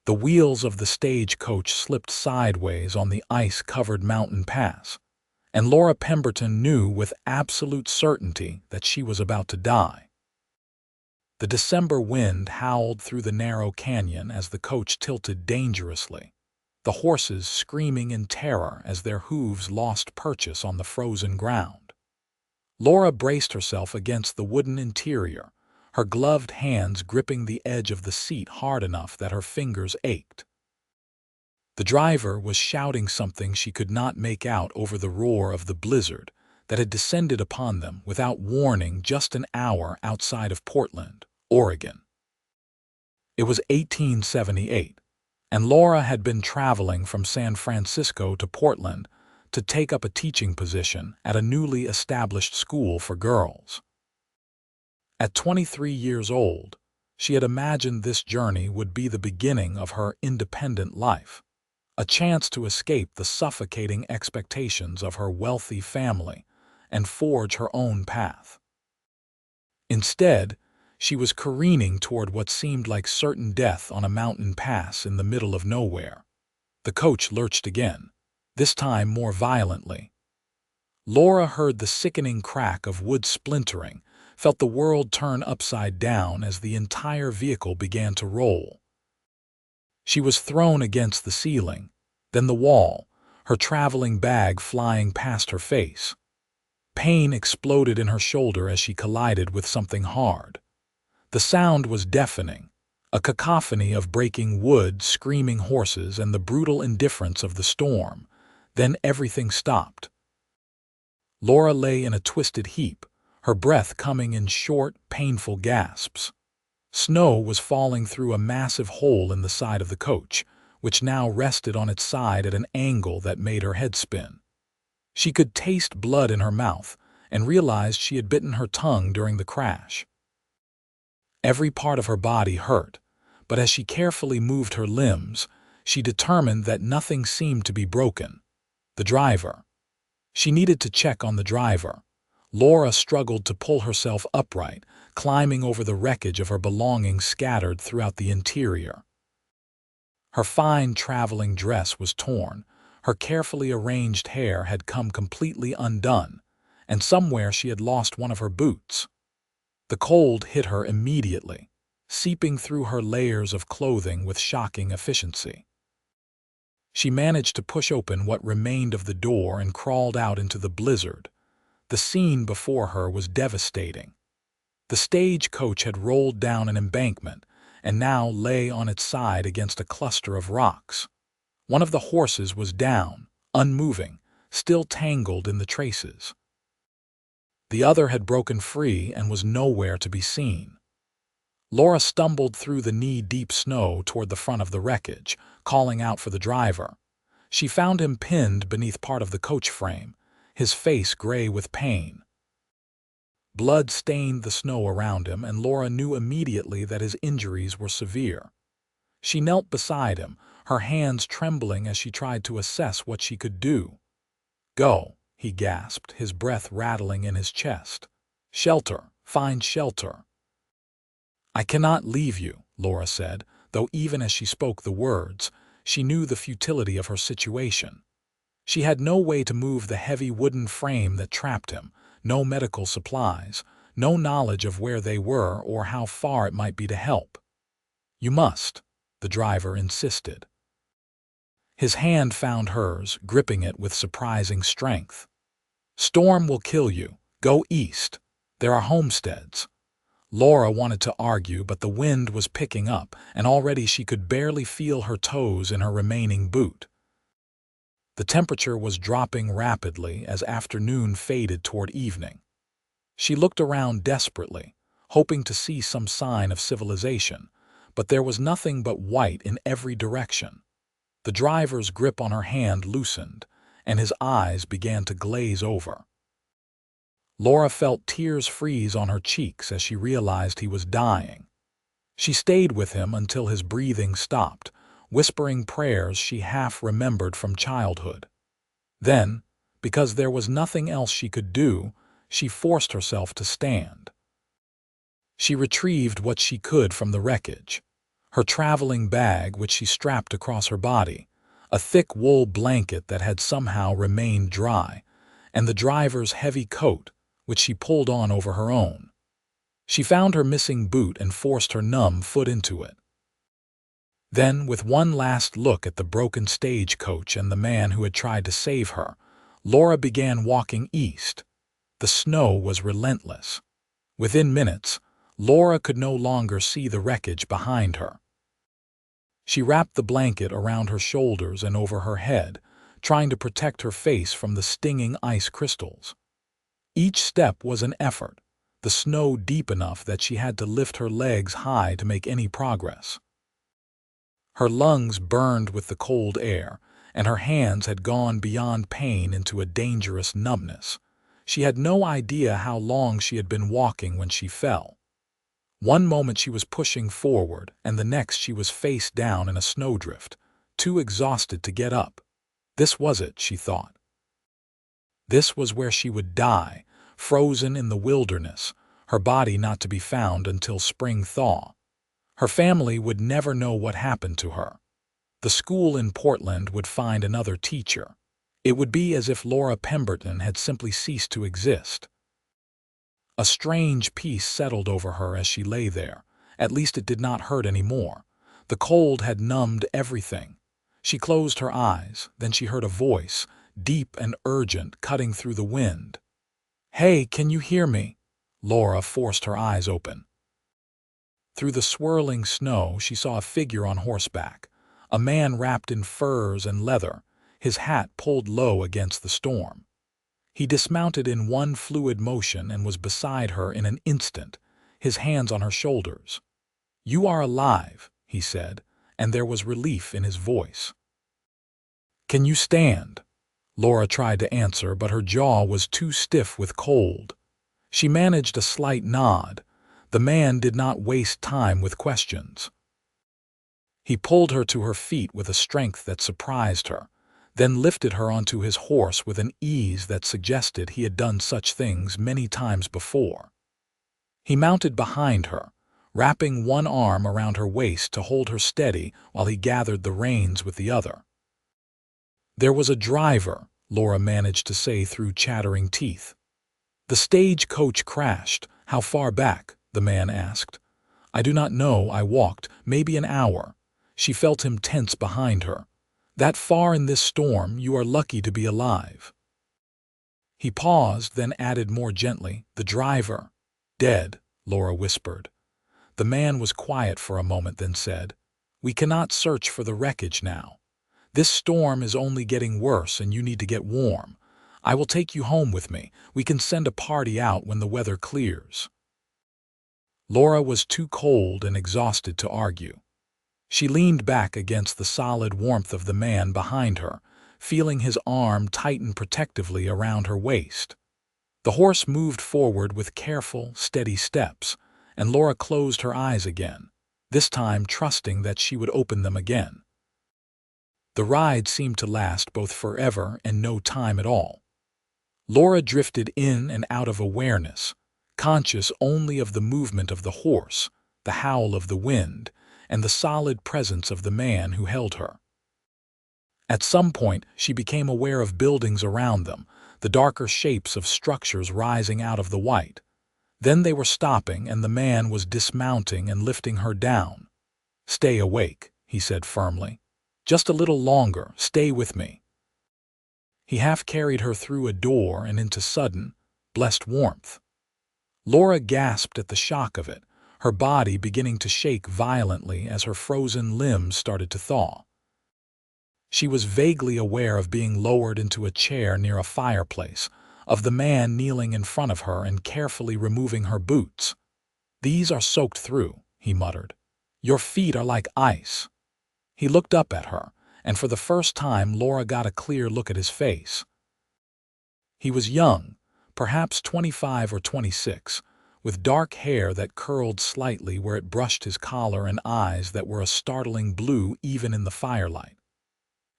The wheels of the stagecoach slipped sideways on the ice-covered mountain pass, and Laura Pemberton knew with absolute certainty that she was about to die. The December wind howled through the narrow canyon as the coach tilted dangerously, the horses screaming in terror as their hooves lost purchase on the frozen ground. Laura braced herself against the wooden interior, her gloved hands gripping the edge of the seat hard enough that her fingers ached. The driver was shouting something she could not make out over the roar of the blizzard that had descended upon them without warning just an hour outside of Portland, Oregon. It was 1878, and Laura had been traveling from San Francisco to Portland to take up a teaching position at a newly established school for girls. At 23 years old, she had imagined this journey would be the beginning of her independent life, a chance to escape the suffocating expectations of her wealthy family and forge her own path. Instead, she was careening toward what seemed like certain death on a mountain pass in the middle of nowhere. The coach lurched again, this time more violently. Laura heard the sickening crack of wood splintering, felt the world turn upside down as the entire vehicle began to roll. She was thrown against the ceiling, then the wall, her traveling bag flying past her face. Pain exploded in her shoulder as she collided with something hard. The sound was deafening, a cacophony of breaking wood, screaming horses, and the brutal indifference of the storm. Then everything stopped. Laura lay in a twisted heap, her breath coming in short, painful gasps. Snow was falling through a massive hole in the side of the coach, which now rested on its side at an angle that made her head spin. She could taste blood in her mouth and realized she had bitten her tongue during the crash. Every part of her body hurt, but as she carefully moved her limbs, she determined that nothing seemed to be broken. The driver. She needed to check on the driver. Laura struggled to pull herself upright, climbing over the wreckage of her belongings scattered throughout the interior. Her fine traveling dress was torn, her carefully arranged hair had come completely undone, and somewhere she had lost one of her boots. The cold hit her immediately, seeping through her layers of clothing with shocking efficiency. She managed to push open what remained of the door and crawled out into the blizzard. The scene before her was devastating. The stagecoach had rolled down an embankment and now lay on its side against a cluster of rocks. One of the horses was down, unmoving, still tangled in the traces. The other had broken free and was nowhere to be seen. Laura stumbled through the knee-deep snow toward the front of the wreckage, calling out for the driver. She found him pinned beneath part of the coach frame, his face gray with pain. Blood stained the snow around him, and Laura knew immediately that his injuries were severe. She knelt beside him, her hands trembling as she tried to assess what she could do. "Go," he gasped, his breath rattling in his chest. "Shelter, find shelter." "I cannot leave you," Laura said, though even as she spoke the words, she knew the futility of her situation. She had no way to move the heavy wooden frame that trapped him, no medical supplies, no knowledge of where they were or how far it might be to help. "You must," the driver insisted. His hand found hers, gripping it with surprising strength. "Storm will kill you. Go east. There are homesteads." Laura wanted to argue, but the wind was picking up, and already she could barely feel her toes in her remaining boot. The temperature was dropping rapidly as afternoon faded toward evening. She looked around desperately, hoping to see some sign of civilization, but there was nothing but white in every direction. The driver's grip on her hand loosened, and his eyes began to glaze over. Laura felt tears freeze on her cheeks as she realized he was dying. She stayed with him until his breathing stopped, whispering prayers she half remembered from childhood. Then, because there was nothing else she could do, she forced herself to stand. She retrieved what she could from the wreckage. her traveling bag which she strapped across her body, a thick wool blanket that had somehow remained dry, and the driver's heavy coat, which she pulled on over her own. She found her missing boot and forced her numb foot into it. Then, with one last look at the broken stagecoach and the man who had tried to save her, Laura began walking east. The snow was relentless. Within minutes, Laura could no longer see the wreckage behind her. She wrapped the blanket around her shoulders and over her head, trying to protect her face from the stinging ice crystals. Each step was an effort, the snow deep enough that she had to lift her legs high to make any progress. Her lungs burned with the cold air, and her hands had gone beyond pain into a dangerous numbness. She had no idea how long she had been walking when she fell. One moment she was pushing forward, and the next she was face down in a snowdrift, too exhausted to get up. This was it, she thought. This was where she would die, frozen in the wilderness, her body not to be found until spring thaw. Her family would never know what happened to her. The school in Portland would find another teacher. It would be as if Laura Pemberton had simply ceased to exist. A strange peace settled over her as she lay there. At least it did not hurt any more. The cold had numbed everything. She closed her eyes, then she heard a voice, deep and urgent, cutting through the wind. "Hey, can you hear me?" Laura forced her eyes open. Through the swirling snow, she saw a figure on horseback, a man wrapped in furs and leather, his hat pulled low against the storm. He dismounted in one fluid motion and was beside her in an instant, his hands on her shoulders. "You are alive," he said, and there was relief in his voice. "Can you stand?" Laura tried to answer, but her jaw was too stiff with cold. She managed a slight nod. The man did not waste time with questions. He pulled her to her feet with a strength that surprised her, then lifted her onto his horse with an ease that suggested he had done such things many times before. He mounted behind her, wrapping one arm around her waist to hold her steady while he gathered the reins with the other. "There was a driver," Laura managed to say through chattering teeth. "The stagecoach crashed. How far back?" the man asked. "I do not know. I walked, maybe an hour." She felt him tense behind her. "That far in this storm, you are lucky to be alive." He paused, then added more gently, "The driver." "Dead," Laura whispered. The man was quiet for a moment, then said, "We cannot search for the wreckage now. This storm is only getting worse and you need to get warm. I will take you home with me. We can send a party out when the weather clears." Laura was too cold and exhausted to argue. She leaned back against the solid warmth of the man behind her, feeling his arm tighten protectively around her waist. The horse moved forward with careful, steady steps, and Laura closed her eyes again, this time trusting that she would open them again. The ride seemed to last both forever and no time at all. Laura drifted in and out of awareness, conscious only of the movement of the horse, the howl of the wind, and the solid presence of the man who held her. At some point, she became aware of buildings around them, the darker shapes of structures rising out of the white. Then they were stopping, and the man was dismounting and lifting her down. "Stay awake," he said firmly. "Just a little longer. Stay with me." He half-carried her through a door and into sudden, blessed warmth. Laura gasped at the shock of it, her body beginning to shake violently as her frozen limbs started to thaw. She was vaguely aware of being lowered into a chair near a fireplace, of the man kneeling in front of her and carefully removing her boots. "These are soaked through," he muttered. "Your feet are like ice." He looked up at her, and for the first time Laura got a clear look at his face. He was young, perhaps 25 or 26, with dark hair that curled slightly where it brushed his collar and eyes that were a startling blue even in the firelight.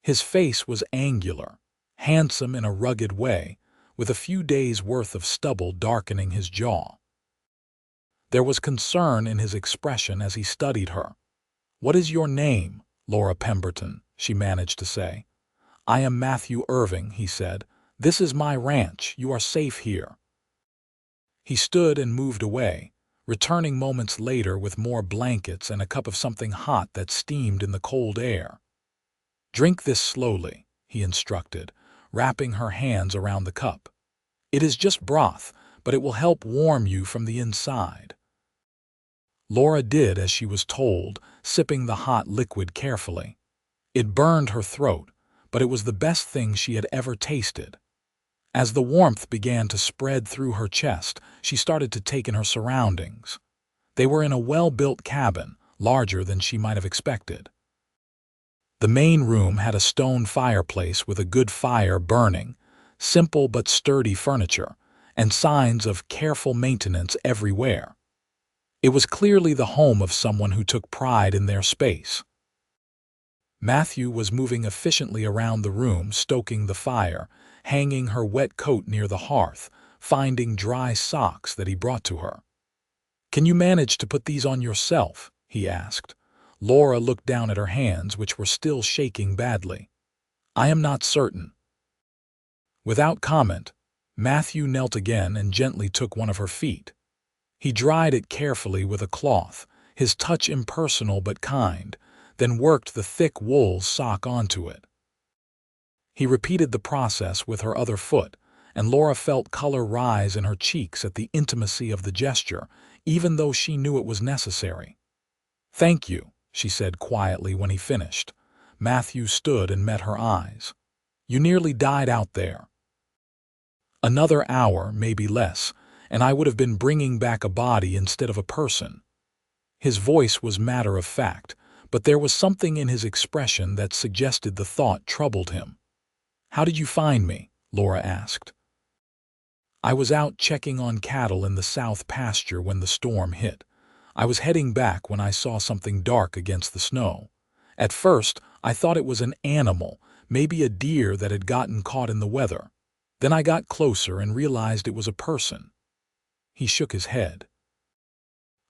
His face was angular, handsome in a rugged way, with a few days' worth of stubble darkening his jaw. There was concern in his expression as he studied her. "What is your name, Laura Pemberton?" she managed to say. "I am Matthew Irving," he said. "This is my ranch. You are safe here." He stood and moved away, returning moments later with more blankets and a cup of something hot that steamed in the cold air. "Drink this slowly," he instructed, wrapping her hands around the cup. "It is just broth, but it will help warm you from the inside." Laura did as she was told, sipping the hot liquid carefully. It burned her throat, but it was the best thing she had ever tasted. As the warmth began to spread through her chest, she started to take in her surroundings. They were in a well-built cabin, larger than she might have expected. The main room had a stone fireplace with a good fire burning, simple but sturdy furniture, and signs of careful maintenance everywhere. It was clearly the home of someone who took pride in their space. Matthew was moving efficiently around the room, stoking the fire, hanging her wet coat near the hearth, finding dry socks that he brought to her. "Can you manage to put these on yourself?" he asked. Laura looked down at her hands, which were still shaking badly. "I am not certain." Without comment, Matthew knelt again and gently took one of her feet. He dried it carefully with a cloth, his touch impersonal but kind, then worked the thick wool sock onto it. He repeated the process with her other foot, and Laura felt color rise in her cheeks at the intimacy of the gesture, even though she knew it was necessary. "Thank you," she said quietly when he finished. Matthew stood and met her eyes. "You nearly died out there." "Another hour, maybe less, and I would have been bringing back a body instead of a person." His voice was matter of fact, but there was something in his expression that suggested the thought troubled him. "How did you find me?" Laura asked. "I was out checking on cattle in the south pasture when the storm hit. I was heading back when I saw something dark against the snow. At first, I thought it was an animal, maybe a deer that had gotten caught in the weather. Then I got closer and realized it was a person." He shook his head.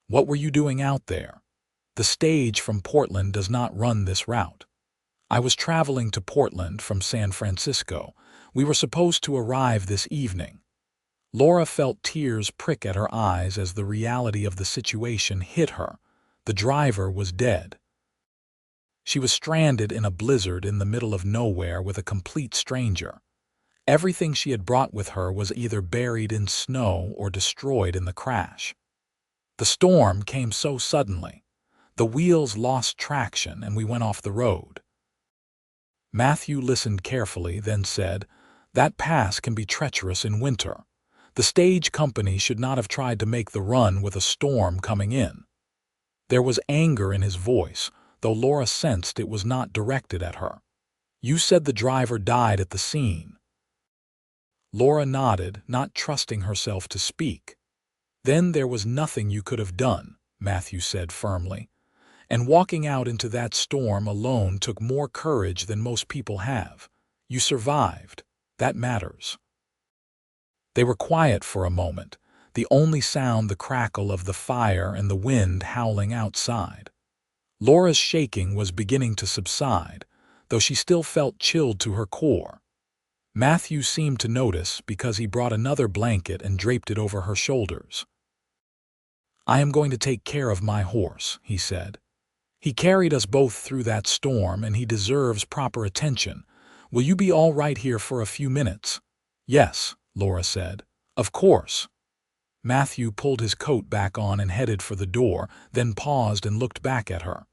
"What were you doing out there? The stage from Portland does not run this route." "I was traveling to Portland from San Francisco. We were supposed to arrive this evening." Laura felt tears prick at her eyes as the reality of the situation hit her. The driver was dead. She was stranded in a blizzard in the middle of nowhere with a complete stranger. Everything she had brought with her was either buried in snow or destroyed in the crash. The storm came so suddenly. The wheels lost traction and we went off the road. Matthew listened carefully, then said, "That pass can be treacherous in winter. The stage company should not have tried to make the run with a storm coming in." There was anger in his voice, though Laura sensed it was not directed at her. "You said the driver died at the scene." Laura nodded, not trusting herself to speak. "Then there was nothing you could have done," Matthew said firmly. "And walking out into that storm alone took more courage than most people have. You survived. That matters." They were quiet for a moment, the only sound the crackle of the fire and the wind howling outside. Laura's shaking was beginning to subside, though she still felt chilled to her core. Matthew seemed to notice because he brought another blanket and draped it over her shoulders. "I am going to take care of my horse," he said. "He carried us both through that storm and he deserves proper attention. Will you be all right here for a few minutes?" "Yes," Laura said. "Of course." Matthew pulled his coat back on and headed for the door, then paused and looked back at her.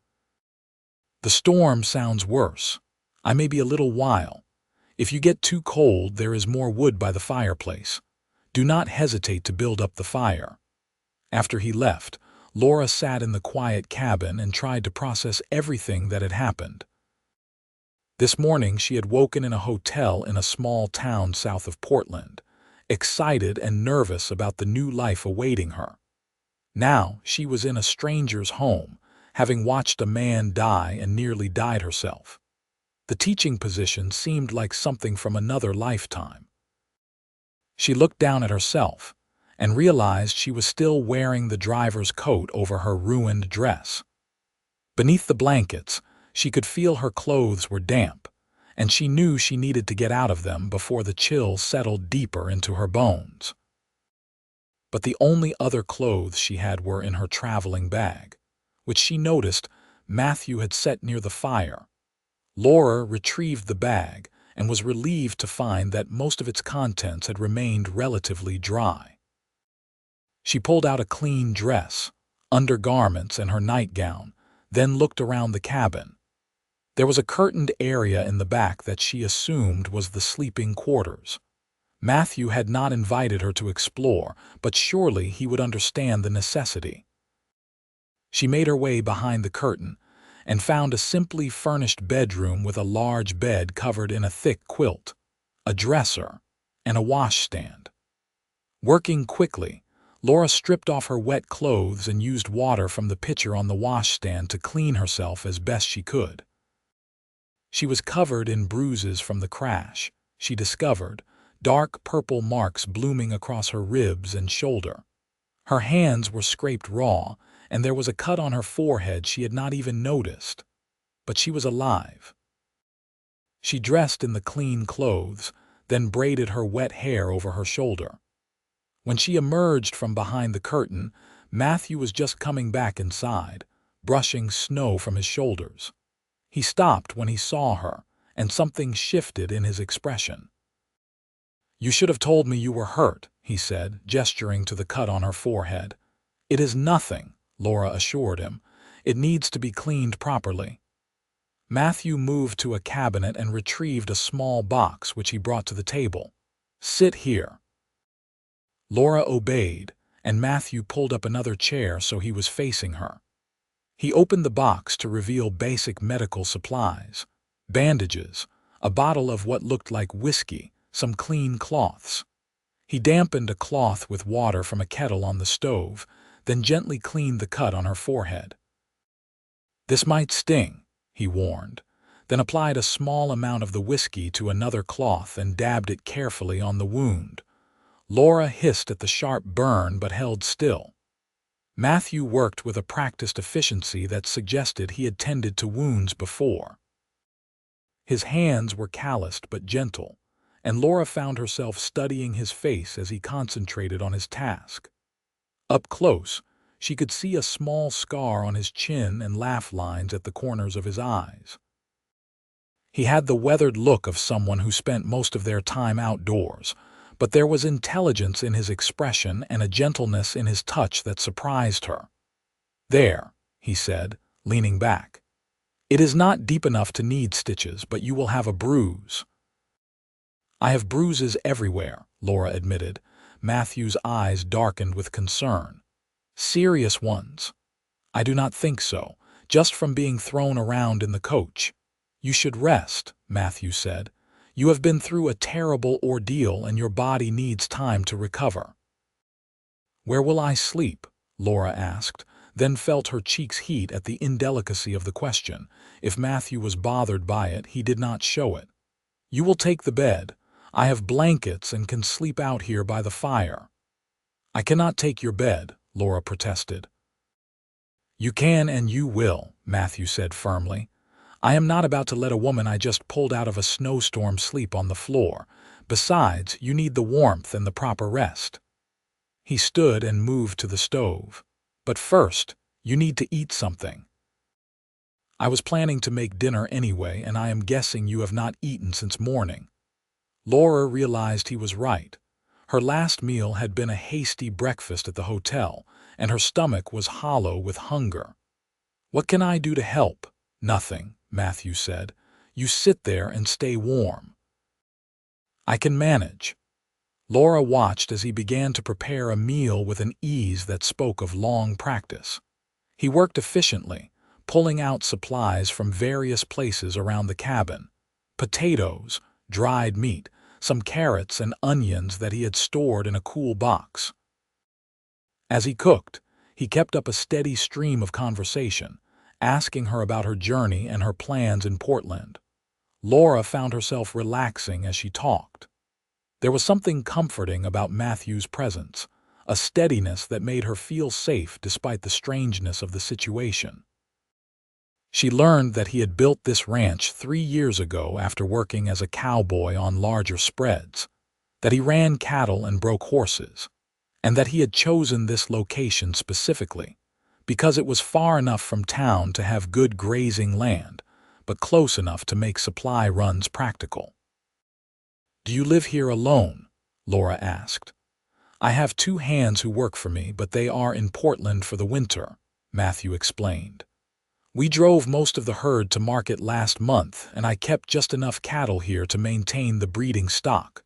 "The storm sounds worse. I may be a little while. If you get too cold, there is more wood by the fireplace. Do not hesitate to build up the fire." After he left, Laura sat in the quiet cabin and tried to process everything that had happened. This morning she had woken in a hotel in a small town south of Portland, excited and nervous about the new life awaiting her. Now she was in a stranger's home, having watched a man die and nearly died herself. The teaching position seemed like something from another lifetime. She looked down at herself and realized she was still wearing the driver's coat over her ruined dress. Beneath the blankets, she could feel her clothes were damp, and she knew she needed to get out of them before the chill settled deeper into her bones. But the only other clothes she had were in her traveling bag, which she noticed Matthew had set near the fire. Laura retrieved the bag and was relieved to find that most of its contents had remained relatively dry. She pulled out a clean dress, undergarments, and her nightgown, then looked around the cabin. There was a curtained area in the back that she assumed was the sleeping quarters. Matthew had not invited her to explore, but surely he would understand the necessity. She made her way behind the curtain and found a simply furnished bedroom with a large bed covered in a thick quilt, a dresser, and a washstand. Working quickly, Laura stripped off her wet clothes and used water from the pitcher on the washstand to clean herself as best she could. She was covered in bruises from the crash, she discovered, dark purple marks blooming across her ribs and shoulder. Her hands were scraped raw, and there was a cut on her forehead she had not even noticed. But she was alive. She dressed in the clean clothes, then braided her wet hair over her shoulder. When she emerged from behind the curtain, Matthew was just coming back inside, brushing snow from his shoulders. He stopped when he saw her, and something shifted in his expression. "You should have told me you were hurt," he said, gesturing to the cut on her forehead. "It is nothing," Laura assured him. "It needs to be cleaned properly." Matthew moved to a cabinet and retrieved a small box which he brought to the table. "Sit here." Laura obeyed, and Matthew pulled up another chair so he was facing her. He opened the box to reveal basic medical supplies, bandages, a bottle of what looked like whiskey, some clean cloths. He dampened a cloth with water from a kettle on the stove, then gently cleaned the cut on her forehead. "This might sting," he warned, then applied a small amount of the whiskey to another cloth and dabbed it carefully on the wound. Laura hissed at the sharp burn but held still. Matthew worked with a practiced efficiency that suggested he had tended to wounds before. His hands were calloused but gentle, and Laura found herself studying his face as he concentrated on his task. Up close, she could see a small scar on his chin and laugh lines at the corners of his eyes. He had the weathered look of someone who spent most of their time outdoors, but there was intelligence in his expression and a gentleness in his touch that surprised her. "There," he said, leaning back. "It is not deep enough to need stitches, but you will have a bruise." "I have bruises everywhere," Laura admitted. Matthew's eyes darkened with concern. "Serious ones?" "I do not think so, just from being thrown around in the coach." "You should rest," Matthew said. "You have been through a terrible ordeal and your body needs time to recover." "Where will I sleep?" Laura asked, then felt her cheeks heat at the indelicacy of the question. If Matthew was bothered by it, he did not show it. "You will take the bed. I have blankets and can sleep out here by the fire." "I cannot take your bed," Laura protested. "You can and you will," Matthew said firmly. "I am not about to let a woman I just pulled out of a snowstorm sleep on the floor. Besides, you need the warmth and the proper rest." He stood and moved to the stove. "But first, you need to eat something." "I was planning to make dinner anyway, and I am guessing you have not eaten since morning." Laura realized he was right. Her last meal had been a hasty breakfast at the hotel, and her stomach was hollow with hunger. "What can I do to help?" "Nothing," Matthew said. "You sit there and stay warm." "I can manage." Laura watched as he began to prepare a meal with an ease that spoke of long practice. He worked efficiently, pulling out supplies from various places around the cabin: potatoes, dried meat, some carrots and onions that he had stored in a cool box. As he cooked, he kept up a steady stream of conversation, asking her about her journey and her plans in Portland. Laura found herself relaxing as she talked. There was something comforting about Matthew's presence, a steadiness that made her feel safe despite the strangeness of the situation. She learned that he had built this ranch 3 years ago after working as a cowboy on larger spreads, that he ran cattle and broke horses, and that he had chosen this location specifically because it was far enough from town to have good grazing land, but close enough to make supply runs practical. "Do you live here alone?" Laura asked. "I have 2 hands who work for me, but they are in Portland for the winter," Matthew explained. "We drove most of the herd to market last month, and I kept just enough cattle here to maintain the breeding stock.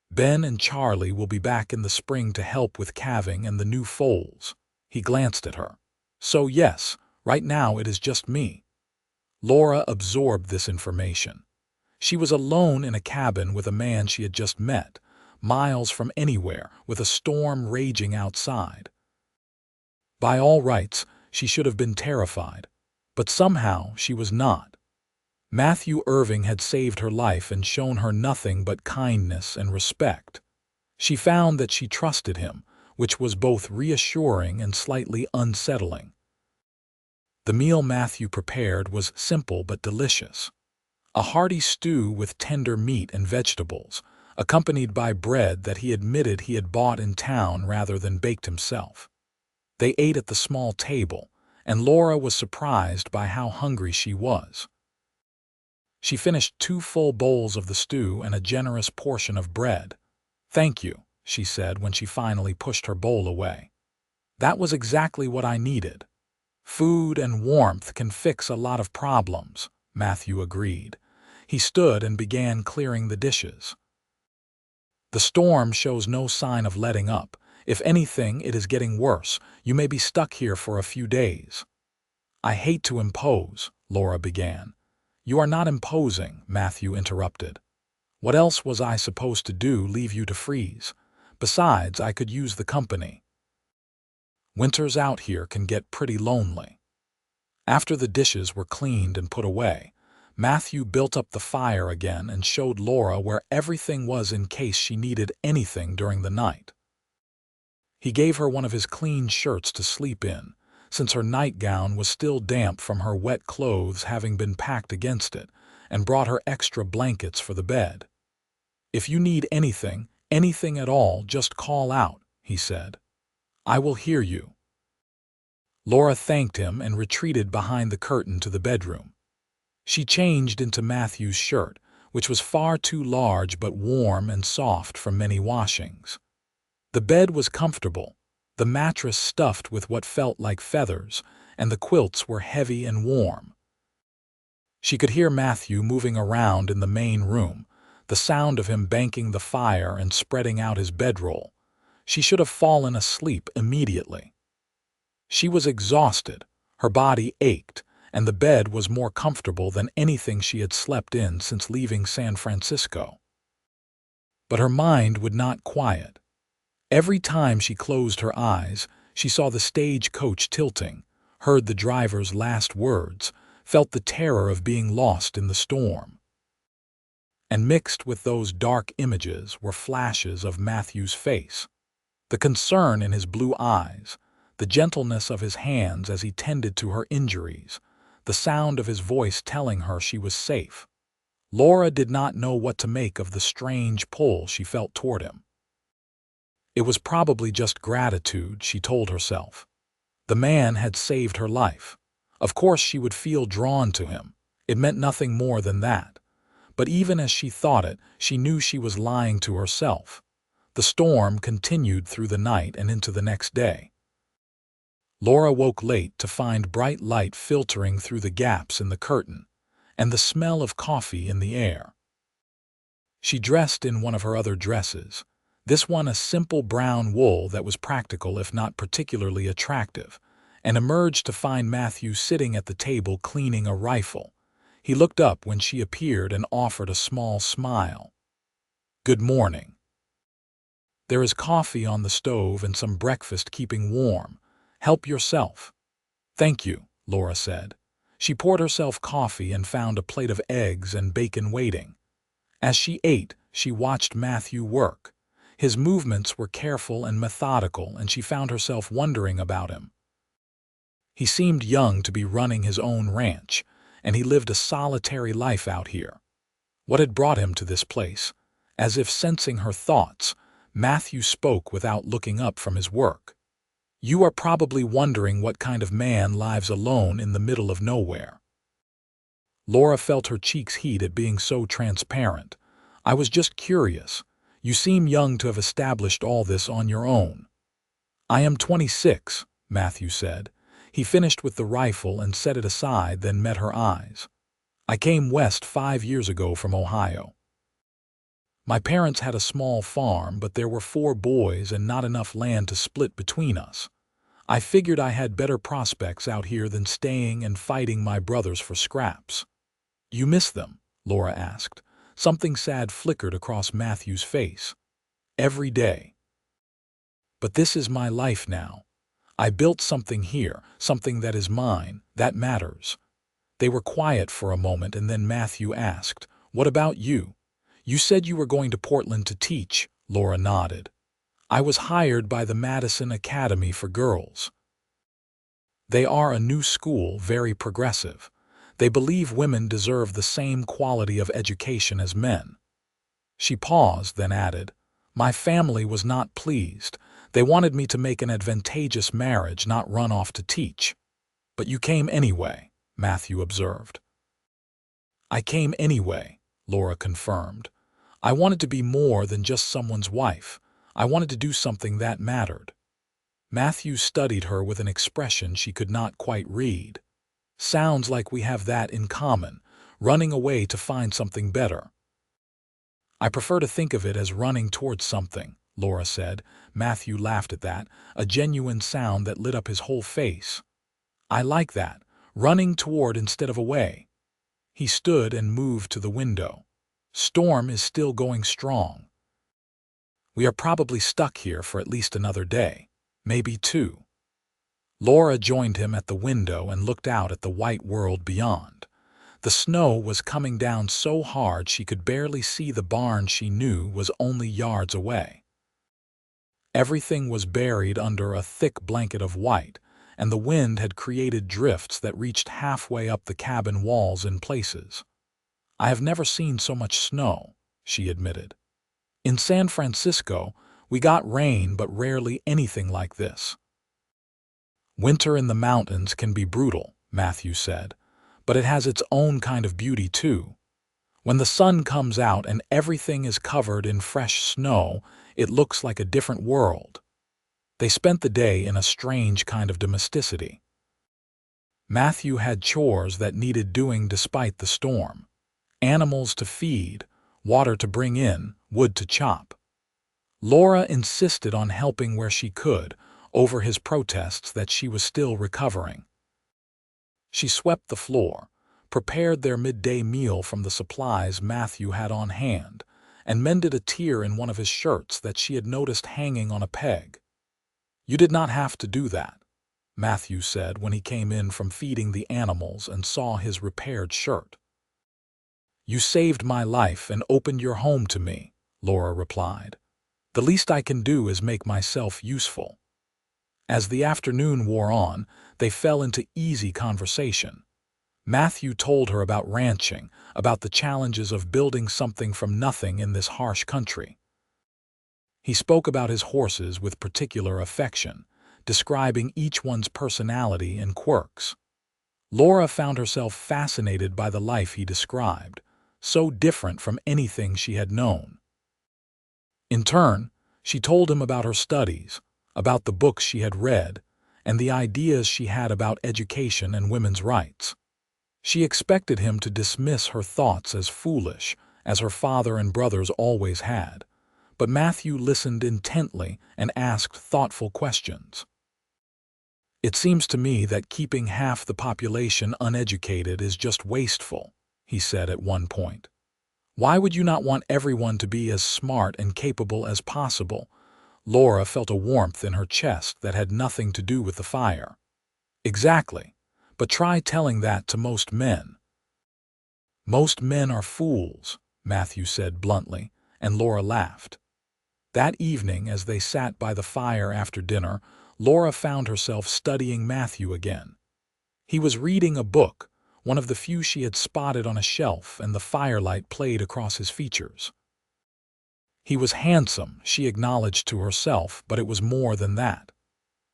Ben and Charlie will be back in the spring to help with calving and the new foals." He glanced at her. "So yes, right now it is just me." Laura absorbed this information. She was alone in a cabin with a man she had just met, miles from anywhere, with a storm raging outside. By all rights, she should have been terrified, but somehow she was not. Matthew Irving had saved her life and shown her nothing but kindness and respect. She found that she trusted him, which was both reassuring and slightly unsettling. The meal Matthew prepared was simple but delicious. A hearty stew with tender meat and vegetables, accompanied by bread that he admitted he had bought in town rather than baked himself. They ate at the small table, and Laura was surprised by how hungry she was. She finished 2 full bowls of the stew and a generous portion of bread. "Thank you," she said when she finally pushed her bowl away. "That was exactly what I needed." "Food and warmth can fix a lot of problems," Matthew agreed. He stood and began clearing the dishes. "The storm shows no sign of letting up. If anything, it is getting worse. You may be stuck here for a few days." "I hate to impose," Laura began. "You are not imposing," Matthew interrupted. "What else was I supposed to do, leave you to freeze? Besides, I could use the company. Winters out here can get pretty lonely." After the dishes were cleaned and put away, Matthew built up the fire again and showed Laura where everything was in case she needed anything during the night. He gave her one of his clean shirts to sleep in, since her nightgown was still damp from her wet clothes having been packed against it, and brought her extra blankets for the bed. "If you need anything at all, just call out," he said. "I will hear you." Laura thanked him and retreated behind the curtain to the bedroom. She changed into Matthew's shirt, which was far too large but warm and soft from many washings. The bed was comfortable, the mattress stuffed with what felt like feathers, and the quilts were heavy and warm. She could hear Matthew moving around in the main room, the sound of him banking the fire and spreading out his bedroll. She should have fallen asleep immediately. She was exhausted, her body ached, and the bed was more comfortable than anything she had slept in since leaving San Francisco. But her mind would not quiet. Every time she closed her eyes, she saw the stagecoach tilting, heard the driver's last words, felt the terror of being lost in the storm. And mixed with those dark images were flashes of Matthew's face, the concern in his blue eyes, the gentleness of his hands as he tended to her injuries, the sound of his voice telling her she was safe. Laura did not know what to make of the strange pull she felt toward him. It was probably just gratitude, she told herself. The man had saved her life. Of course she would feel drawn to him. It meant nothing more than that. But even as she thought it, she knew she was lying to herself. The storm continued through the night and into the next day. Laura woke late to find bright light filtering through the gaps in the curtain, and the smell of coffee in the air. She dressed in one of her other dresses, this one a simple brown wool that was practical if not particularly attractive, and emerged to find Matthew sitting at the table cleaning a rifle. He looked up when she appeared and offered a small smile. "Good morning. There is coffee on the stove and some breakfast keeping warm. Help yourself." "Thank you," Laura said. She poured herself coffee and found a plate of eggs and bacon waiting. As she ate, she watched Matthew work. His movements were careful and methodical, and she found herself wondering about him. He seemed young to be running his own ranch, and he lived a solitary life out here. What had brought him to this place? As if sensing her thoughts, Matthew spoke without looking up from his work. You are probably wondering what kind of man lives alone in the middle of nowhere. Laura felt her cheeks heat at being so transparent. I was just curious. You seem young to have established all this on your own. I am 26, Matthew said. He finished with the rifle and set it aside, then met her eyes. I came west 5 years ago from Ohio. My parents had a small farm, but there were 4 boys and not enough land to split between us. I figured I had better prospects out here than staying and fighting my brothers for scraps. You miss them? Laura asked. Something sad flickered across Matthew's face. Every day. But this is my life now. I built something here, something that is mine, that matters. They were quiet for a moment, and then Matthew asked, What about you? You said you were going to Portland to teach. Laura nodded. I was hired by the Madison Academy for Girls. They are a new school, very progressive. They believe women deserve the same quality of education as men. She paused, then added, My family was not pleased. They wanted me to make an advantageous marriage, not run off to teach. But you came anyway, Matthew observed. I came anyway, Laura confirmed. I wanted to be more than just someone's wife. I wanted to do something that mattered. Matthew studied her with an expression she could not quite read. Sounds like we have that in common, running away to find something better. I prefer to think of it as running towards something, Laura said. Matthew laughed at that, a genuine sound that lit up his whole face. I like that, running toward instead of away. He stood and moved to the window. Storm is still going strong. We are probably stuck here for at least another day, maybe 2. Laura joined him at the window and looked out at the white world beyond. The snow was coming down so hard she could barely see the barn she knew was only yards away. Everything was buried under a thick blanket of white, and the wind had created drifts that reached halfway up the cabin walls in places. I have never seen so much snow, she admitted. In San Francisco, we got rain, but rarely anything like this. Winter in the mountains can be brutal, Matthew said, but it has its own kind of beauty too. When the sun comes out and everything is covered in fresh snow, it looks like a different world. They spent the day in a strange kind of domesticity. Matthew had chores that needed doing despite the storm. Animals to feed, water to bring in, wood to chop. Laura insisted on helping where she could, over his protests that she was still recovering. She swept the floor, prepared their midday meal from the supplies Matthew had on hand, and mended a tear in one of his shirts that she had noticed hanging on a peg. You did not have to do that, Matthew said when he came in from feeding the animals and saw his repaired shirt. You saved my life and opened your home to me, Laura replied. The least I can do is make myself useful. As the afternoon wore on, they fell into easy conversation. Matthew told her about ranching, about the challenges of building something from nothing in this harsh country. He spoke about his horses with particular affection, describing each one's personality and quirks. Laura found herself fascinated by the life he described, so different from anything she had known. In turn, she told him about her studies, about the books she had read, and the ideas she had about education and women's rights. She expected him to dismiss her thoughts as foolish, as her father and brothers always had, but Matthew listened intently and asked thoughtful questions. It seems to me that keeping half the population uneducated is just wasteful, he said at one point. Why would you not want everyone to be as smart and capable as possible? Laura felt a warmth in her chest that had nothing to do with the fire. Exactly, but try telling that to most men. Most men are fools, Matthew said bluntly, and Laura laughed. That evening, as they sat by the fire after dinner, Laura found herself studying Matthew again. He was reading a book, one of the few she had spotted on a shelf, and the firelight played across his features. He was handsome, she acknowledged to herself, but it was more than that.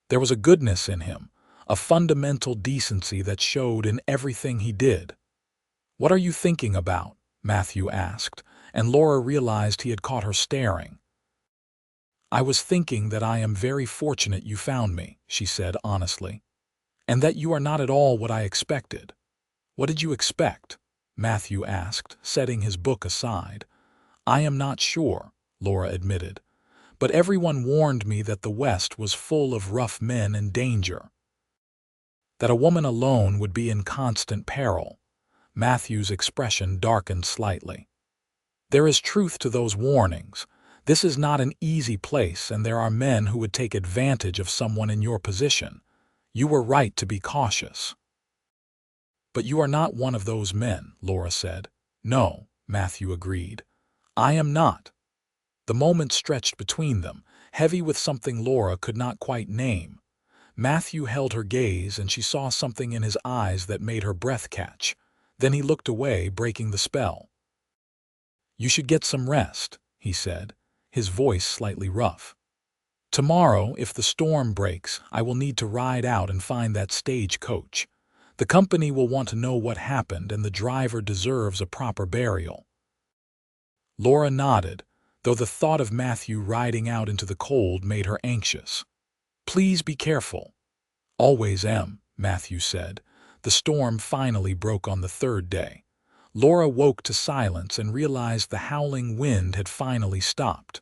There was a goodness in him, a fundamental decency that showed in everything he did. "What are you thinking about?" Matthew asked, and Laura realized he had caught her staring. "I was thinking that I am very fortunate you found me," she said honestly, "and that you are not at all what I expected." "What did you expect?" Matthew asked, setting his book aside. "I am not sure," Laura admitted, "but everyone warned me that the West was full of rough men and danger, that a woman alone would be in constant peril." Matthew's expression darkened slightly. "There is truth to those warnings. This is not an easy place, and there are men who would take advantage of someone in your position. You were right to be cautious." "But you are not one of those men," Laura said. "No," Matthew agreed. "I am not." The moment stretched between them, heavy with something Laura could not quite name. Matthew held her gaze, and she saw something in his eyes that made her breath catch. Then he looked away, breaking the spell. "You should get some rest," he said, his voice slightly rough. "Tomorrow, if the storm breaks, I will need to ride out and find that stagecoach. The company will want to know what happened, and the driver deserves a proper burial." Laura nodded, though the thought of Matthew riding out into the cold made her anxious. "Please be careful." "Always am," Matthew said. The storm finally broke on the third day. Laura woke to silence and realized the howling wind had finally stopped.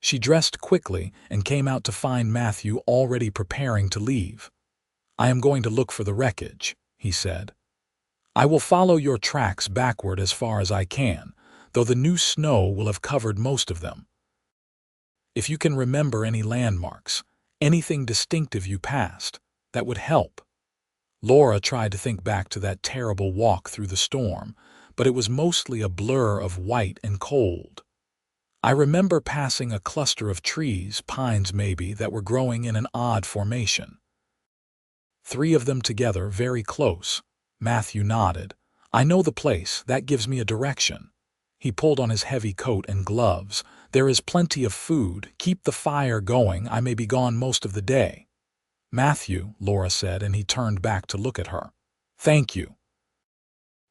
She dressed quickly and came out to find Matthew already preparing to leave. "I am going to look for the wreckage," he said. "I will follow your tracks backward as far as I can, though the new snow will have covered most of them. If you can remember any landmarks, anything distinctive you passed, that would help." Laura tried to think back to that terrible walk through the storm, but it was mostly a blur of white and cold. "I remember passing a cluster of trees, pines maybe, that were growing in an odd formation. 3 of them together, very close." Matthew nodded. "I know the place. That gives me a direction." He pulled on his heavy coat and gloves. "There is plenty of food. Keep the fire going. I may be gone most of the day." "Matthew," Laura said, and he turned back to look at her. "Thank you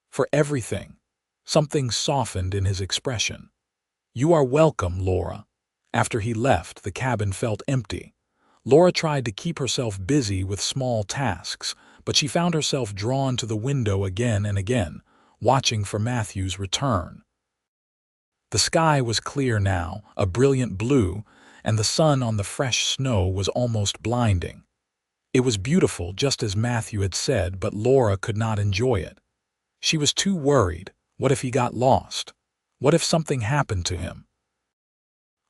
for everything." Something softened in his expression. "You are welcome, Laura." After he left, the cabin felt empty. Laura tried to keep herself busy with small tasks, but she found herself drawn to the window again and again, watching for Matthew's return. The sky was clear now, a brilliant blue, and the sun on the fresh snow was almost blinding. It was beautiful, just as Matthew had said, but Laura could not enjoy it. She was too worried. What if he got lost? What if something happened to him?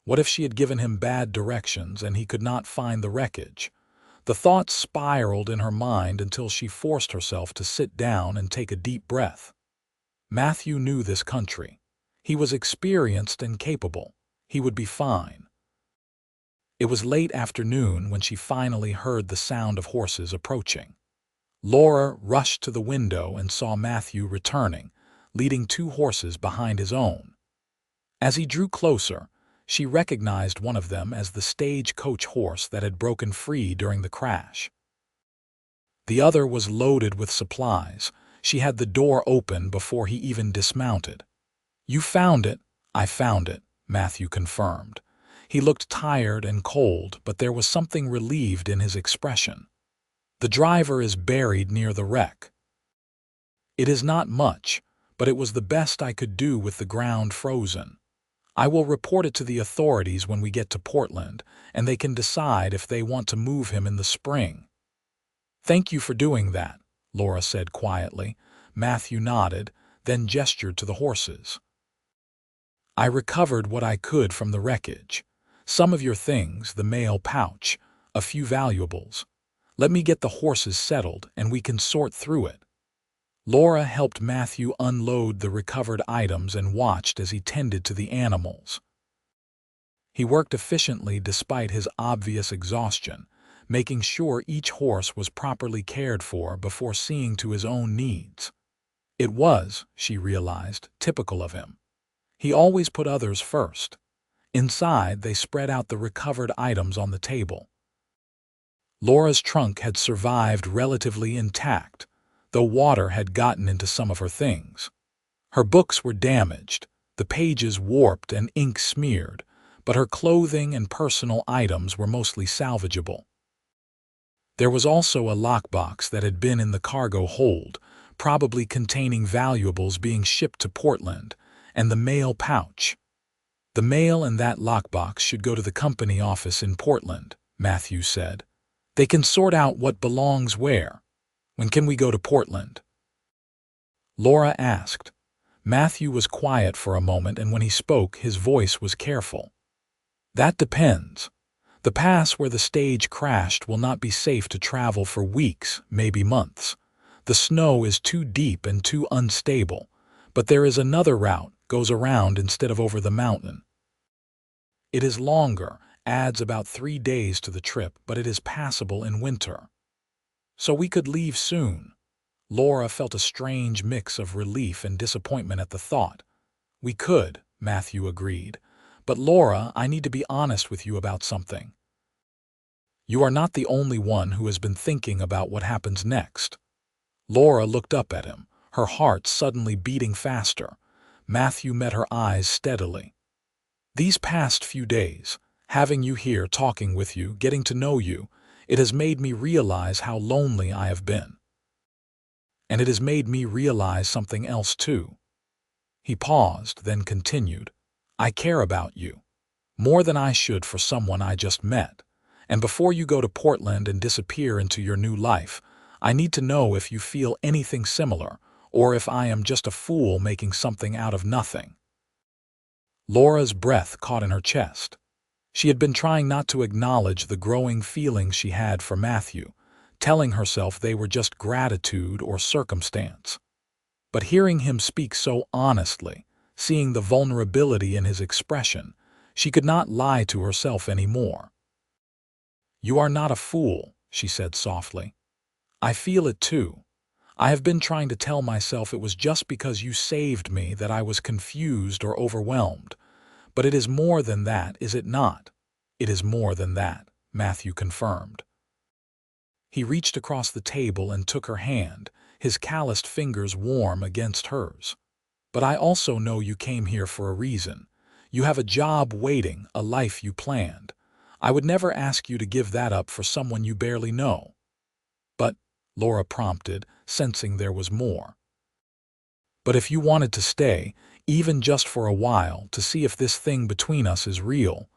What if she had given him bad directions and he could not find the wreckage? The thoughts spiraled in her mind until she forced herself to sit down and take a deep breath. Matthew knew this country. He was experienced and capable. He would be fine. It was late afternoon when she finally heard the sound of horses approaching. Laura rushed to the window and saw Matthew returning, leading 2 horses behind his own. As he drew closer, she recognized one of them as the stagecoach horse that had broken free during the crash. The other was loaded with supplies. She had the door open before he even dismounted. "You found it." "I found it," Matthew confirmed. He looked tired and cold, but there was something relieved in his expression. "The driver is buried near the wreck." "It is not much, but it was the best I could do with the ground frozen. I will report it to the authorities when we get to Portland, and they can decide if they want to move him in the spring." "Thank you for doing that," Laura said quietly. Matthew nodded, then gestured to the horses. "I recovered what I could from the wreckage. Some of your things, the mail pouch, a few valuables. Let me get the horses settled, and we can sort through it." Laura helped Matthew unload the recovered items and watched as he tended to the animals. He worked efficiently despite his obvious exhaustion. making sure each horse was properly cared for before seeing to his own needs. It was, she realized, typical of him. He always put others first. Inside, they spread out the recovered items on the table. Laura's trunk had survived relatively intact, though water had gotten into some of her things. Her books were damaged, the pages warped and ink smeared, but her clothing and personal items were mostly salvageable. There was also a lockbox that had been in the cargo hold, probably containing valuables being shipped to Portland, and the mail pouch. The mail in that lockbox should go to the company office in Portland, Matthew said. They can sort out what belongs where. When can we go to Portland? Laura asked. Matthew was quiet for a moment, and when he spoke, his voice was careful. That depends. The pass where the stage crashed will not be safe to travel for weeks, maybe months. The snow is too deep and too unstable, but there is another route, goes around instead of over the mountain. It is longer, adds about 3 days to the trip, but it is passable in winter. So we could leave soon. Laura felt a strange mix of relief and disappointment at the thought. We could, Matthew agreed. But Laura, I need to be honest with you about something. You are not the only one who has been thinking about what happens next. Laura looked up at him, her heart suddenly beating faster. Matthew met her eyes steadily. These past few days, having you here, talking with you, getting to know you, it has made me realize how lonely I have been. And it has made me realize something else too. He paused, then continued. I care about you, more than I should for someone I just met. And before you go to Portland and disappear into your new life, I need to know if you feel anything similar, or if I am just a fool making something out of nothing. Laura's breath caught in her chest. She had been trying not to acknowledge the growing feelings she had for Matthew, telling herself they were just gratitude or circumstance. But hearing him speak so honestly, seeing the vulnerability in his expression, she could not lie to herself anymore. You are not a fool, she said softly. I feel it too. I have been trying to tell myself it was just because you saved me that I was confused or overwhelmed. But it is more than that, is it not? It is more than that, Matthew confirmed. He reached across the table and took her hand, his calloused fingers warm against hers. But I also know you came here for a reason. You have a job waiting, a life you planned. I would never ask you to give that up for someone you barely know. But, Laura prompted, sensing there was more. But if you wanted to stay, even just for a while, to see if this thing between us is real,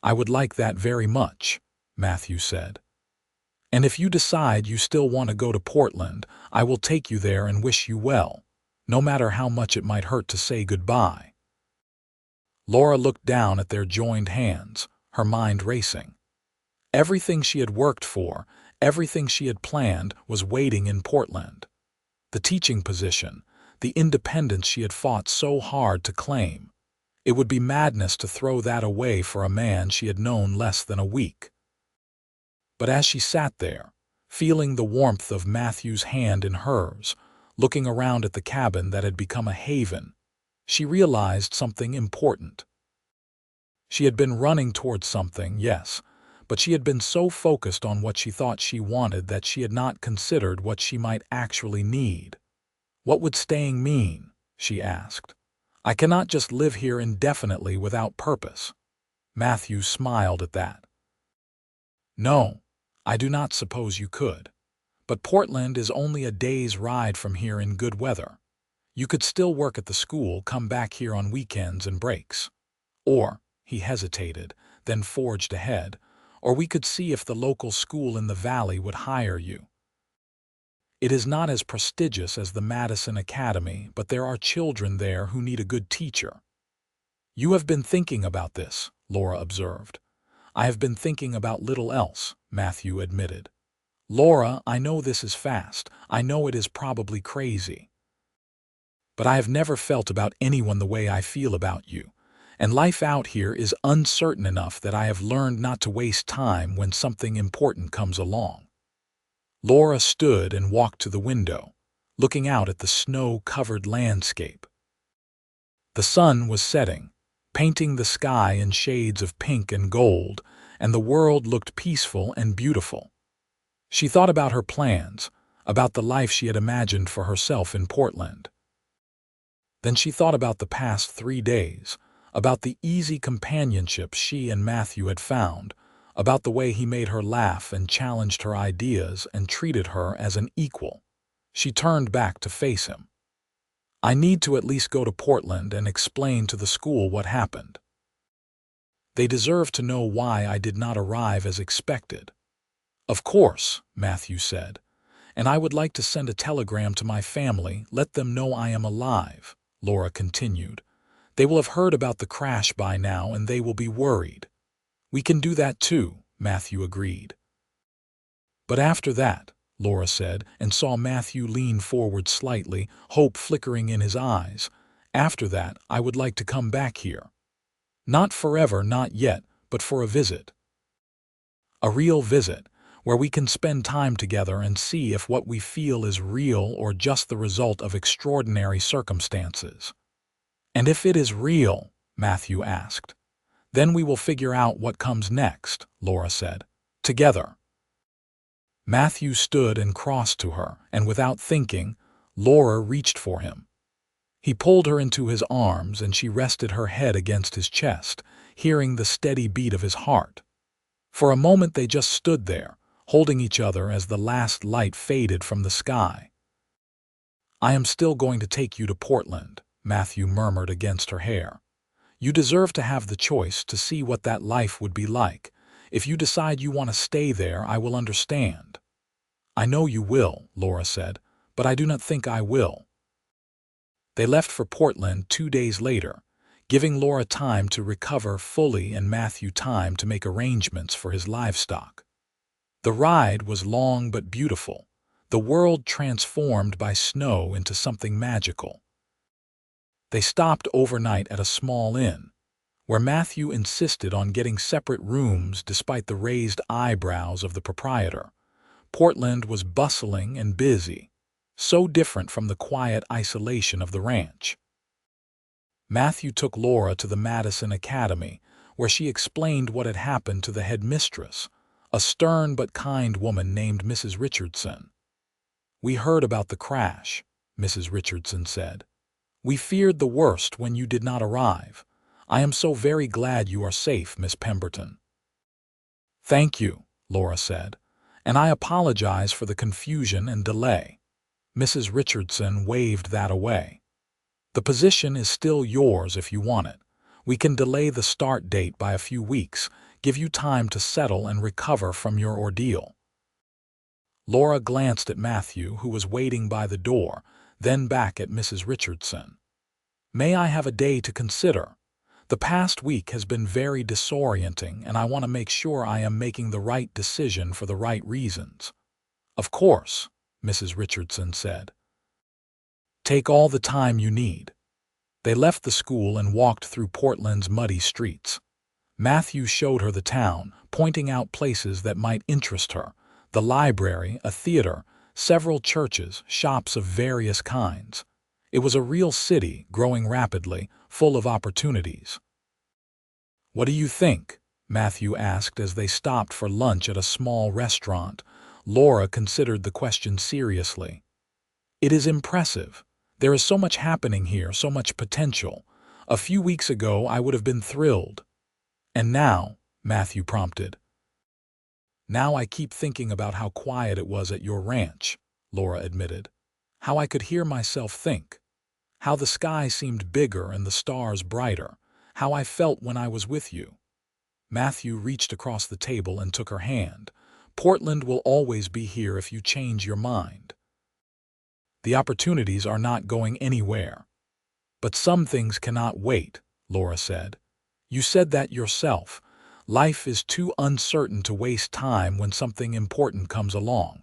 I would like that very much, Matthew said. And if you decide you still want to go to Portland, I will take you there and wish you well, no matter how much it might hurt to say goodbye. Laura looked down at their joined hands, her mind racing. Everything she had worked for, everything she had planned, was waiting in Portland. The teaching position, the independence she had fought so hard to claim. It would be madness to throw that away for a man she had known less than a week. But as she sat there, feeling the warmth of Matthew's hand in hers, looking around at the cabin that had become a haven, she realized something important. She had been running towards something, yes, but she had been so focused on what she thought she wanted that she had not considered what she might actually need. What would staying mean? She asked. I cannot just live here indefinitely without purpose. Matthew smiled at that. No, I do not suppose you could. But Portland is only a day's ride from here in good weather. You could still work at the school, come back here on weekends and breaks. Or, he hesitated, then forged ahead, or we could see if the local school in the valley would hire you. It is not as prestigious as the Madison Academy, but there are children there who need a good teacher. You have been thinking about this, Laura observed. I have been thinking about little else, Matthew admitted. Laura, I know this is fast. I know it is probably crazy. But I have never felt about anyone the way I feel about you, and life out here is uncertain enough that I have learned not to waste time when something important comes along." Laura stood and walked to the window, looking out at the snow-covered landscape. The sun was setting, painting the sky in shades of pink and gold, and the world looked peaceful and beautiful. She thought about her plans, about the life she had imagined for herself in Portland. Then she thought about the past 3 days, about the easy companionship she and Matthew had found, about the way he made her laugh and challenged her ideas and treated her as an equal. She turned back to face him. "I need to at least go to Portland and explain to the school what happened. They deserve to know why I did not arrive as expected." "Of course," Matthew said, "and I would like to send a telegram to my family, let them know I am alive," Laura continued. "They will have heard about the crash by now and they will be worried." "We can do that too," Matthew agreed. "But after that," Laura said, and saw Matthew lean forward slightly, hope flickering in his eyes. "After that, I would like to come back here. Not forever, not yet, but for a visit. A real visit, where we can spend time together and see if what we feel is real or just the result of extraordinary circumstances." "And if it is real," Matthew asked, "then we will figure out what comes next," Laura said. "Together." Matthew stood and crossed to her, and without thinking, Laura reached for him. He pulled her into his arms and she rested her head against his chest, hearing the steady beat of his heart. For a moment they just stood there, holding each other as the last light faded from the sky. "I am still going to take you to Portland," Matthew murmured against her hair. "You deserve to have the choice to see what that life would be like. If you decide you want to stay there, I will understand." "I know you will," Laura said, "but I do not think I will." They left for Portland 2 days later, giving Laura time to recover fully and Matthew time to make arrangements for his livestock. The ride was long but beautiful, the world transformed by snow into something magical. They stopped overnight at a small inn, where Matthew insisted on getting separate rooms despite the raised eyebrows of the proprietor. Portland was bustling and busy, so different from the quiet isolation of the ranch. Matthew took Laura to the Madison Academy, where she explained what had happened to the headmistress, a stern but kind woman named Mrs. Richardson. "We heard about the crash," Mrs. Richardson said. "We feared the worst when you did not arrive. I am so very glad you are safe, Miss Pemberton." "Thank you," Laura said, "and I apologize for the confusion and delay." Mrs. Richardson waved that away. "The position is still yours if you want it. We can delay the start date by a few weeks, give you time to settle and recover from your ordeal." Laura glanced at Matthew, who was waiting by the door, then back at Mrs. Richardson. "May I have a day to consider? The past week has been very disorienting, and I want to make sure I am making the right decision for the right reasons." "Of course," Mrs. Richardson said. "Take all the time you need." They left the school and walked through Portland's muddy streets. Matthew showed her the town, pointing out places that might interest her: the library, a theater, several churches, shops of various kinds. It was a real city, growing rapidly, full of opportunities. "What do you think?" Matthew asked as they stopped for lunch at a small restaurant. Laura considered the question seriously. "It is impressive. There is so much happening here, so much potential. A few weeks ago I would have been thrilled." "And now," Matthew prompted. "Now I keep thinking about how quiet it was at your ranch," Laura admitted. "How I could hear myself think. How the sky seemed bigger and the stars brighter. How I felt when I was with you." Matthew reached across the table and took her hand. "Portland will always be here if you change your mind. The opportunities are not going anywhere." "But some things cannot wait," Laura said. "You said that yourself. Life is too uncertain to waste time when something important comes along."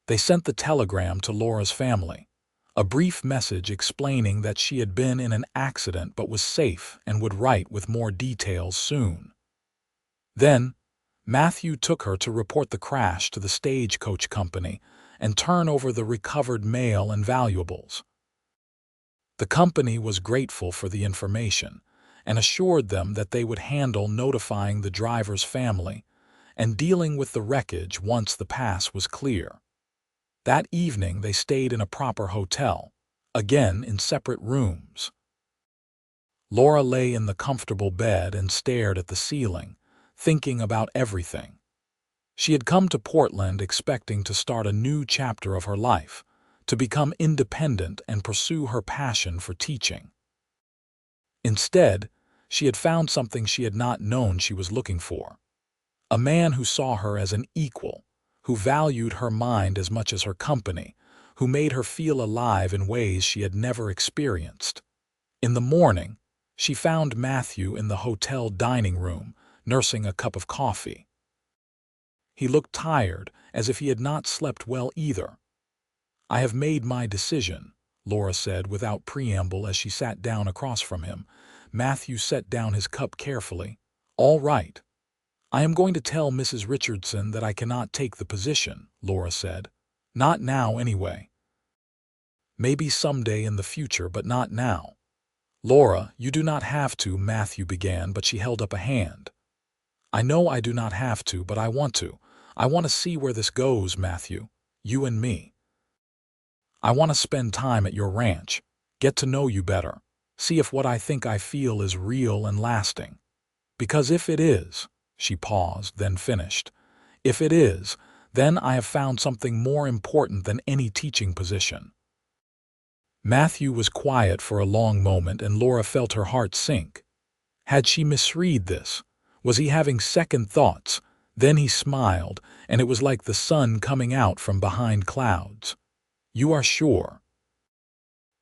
They sent the telegram to Laura's family. a brief message explaining that she had been in an accident but was safe and would write with more details soon. Then, Matthew took her to report the crash to the Stagecoach company and turn over the recovered mail and valuables. The company was grateful for the information and assured them that they would handle notifying the driver's family and dealing with the wreckage once the pass was clear. That evening they stayed in a proper hotel, again in separate rooms. Laura lay in the comfortable bed and stared at the ceiling, thinking about everything. She had come to Portland expecting to start a new chapter of her life, to become independent and pursue her passion for teaching. Instead, she had found something she had not known she was looking for. A man who saw her as an equal, who valued her mind as much as her company, who made her feel alive in ways she had never experienced. In the morning, she found Matthew in the hotel dining room, nursing a cup of coffee. He looked tired, as if he had not slept well either. "I have made my decision," Laura said without preamble as she sat down across from him. Matthew set down his cup carefully. "All right. I am going to tell Mrs. Richardson that I cannot take the position," Laura said. "Not now, anyway. Maybe someday in the future, but not now." "Laura, you do not have to," Matthew began, but she held up a hand. "I know I do not have to, but I want to. I want to see where this goes, Matthew. You and me. I want to spend time at your ranch, get to know you better, see if what I think I feel is real and lasting. Because if it is," she paused, then finished, "if it is, then I have found something more important than any teaching position." Matthew was quiet for a long moment, and Laura felt her heart sink. Had she misread this? Was he having second thoughts? Then he smiled, and it was like the sun coming out from behind clouds. "You are sure?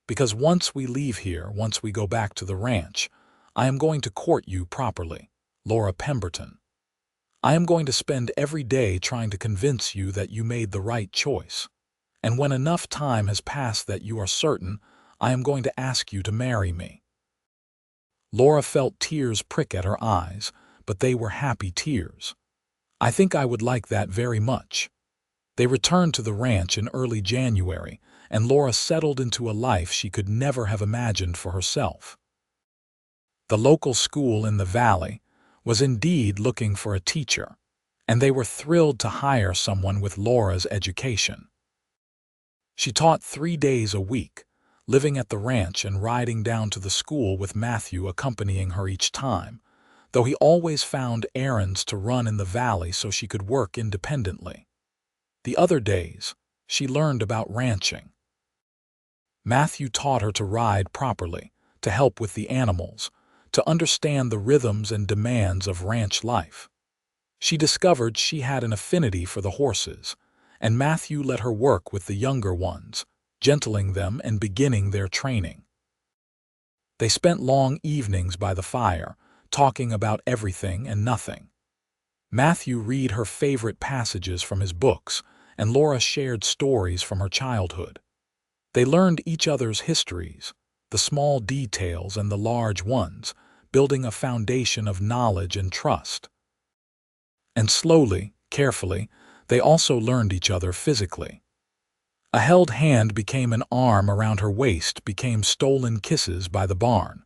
Because once we leave here, once we go back to the ranch, I am going to court you properly, Laura Pemberton. I am going to spend every day trying to convince you that you made the right choice. And when enough time has passed that you are certain, I am going to ask you to marry me." Laura felt tears prick at her eyes, but they were happy tears. "I think I would like that very much." They returned to the ranch in early January, and Laura settled into a life she could never have imagined for herself. The local school in the valley was indeed looking for a teacher, and they were thrilled to hire someone with Laura's education. She taught 3 days a week, living at the ranch and riding down to the school with Matthew accompanying her each time, though he always found errands to run in the valley so she could work independently. The other days, she learned about ranching. Matthew taught her to ride properly, to help with the animals, to understand the rhythms and demands of ranch life. She discovered she had an affinity for the horses, and Matthew let her work with the younger ones, gentling them and beginning their training. They spent long evenings by the fire, talking about everything and nothing. Matthew read her favorite passages from his books, and Laura shared stories from her childhood. They learned each other's histories, the small details and the large ones, building a foundation of knowledge and trust. And slowly, carefully, they also learned each other physically. A held hand became an arm around her waist, became stolen kisses by the barn.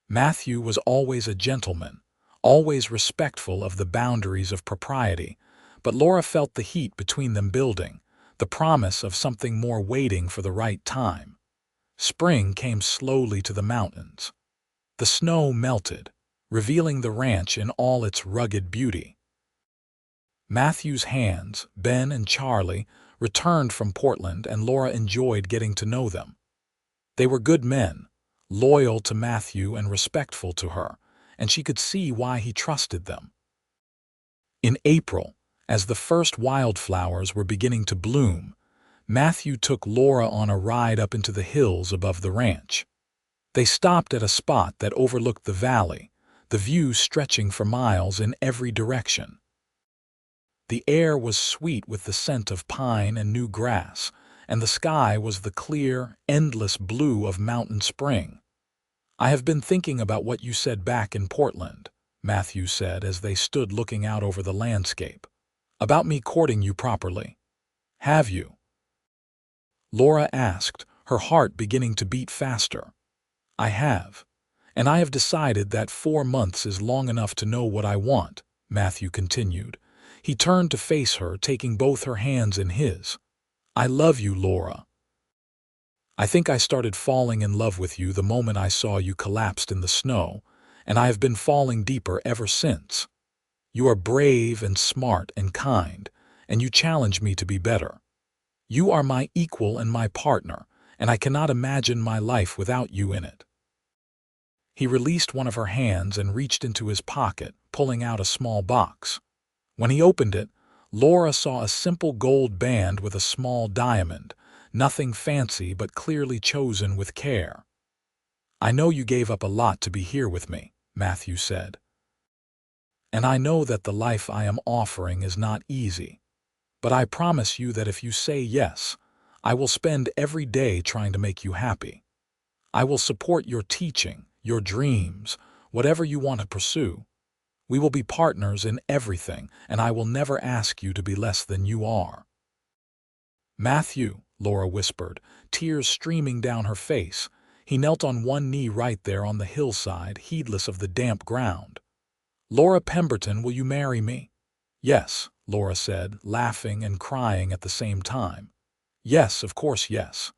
Matthew was always a gentleman, always respectful of the boundaries of propriety, but Laura felt the heat between them building, the promise of something more waiting for the right time. Spring came slowly to the mountains. The snow melted, revealing the ranch in all its rugged beauty. Matthew's hands, Ben and Charlie, returned from Portland, and Laura enjoyed getting to know them. They were good men, loyal to Matthew and respectful to her, and she could see why he trusted them. In April, as the first wildflowers were beginning to bloom, Matthew took Laura on a ride up into the hills above the ranch. They stopped at a spot that overlooked the valley, the view stretching for miles in every direction. The air was sweet with the scent of pine and new grass, and the sky was the clear, endless blue of mountain spring. "I have been thinking about what you said back in Portland," Matthew said as they stood looking out over the landscape. "About me courting you properly. Have you?" Laura asked, her heart beginning to beat faster. "I have. And I have decided that 4 months is long enough to know what I want," Matthew continued. He turned to face her, taking both her hands in his. "I love you, Laura. I think I started falling in love with you the moment I saw you collapsed in the snow, and I have been falling deeper ever since. You are brave and smart and kind, and you challenge me to be better. You are my equal and my partner, and I cannot imagine my life without you in it." He released one of her hands and reached into his pocket, pulling out a small box. When he opened it, Laura saw a simple gold band with a small diamond, nothing fancy but clearly chosen with care. "I know you gave up a lot to be here with me," Matthew said. "And I know that the life I am offering is not easy. But I promise you that if you say yes, I will spend every day trying to make you happy. I will support your teaching, your dreams, whatever you want to pursue. We will be partners in everything, and I will never ask you to be less than you are." "Matthew," Laura whispered, tears streaming down her face. He knelt on one knee right there on the hillside, heedless of the damp ground. "Laura Pemberton, will you marry me?" "Yes," Laura said, laughing and crying at the same time. "Yes, of course, yes."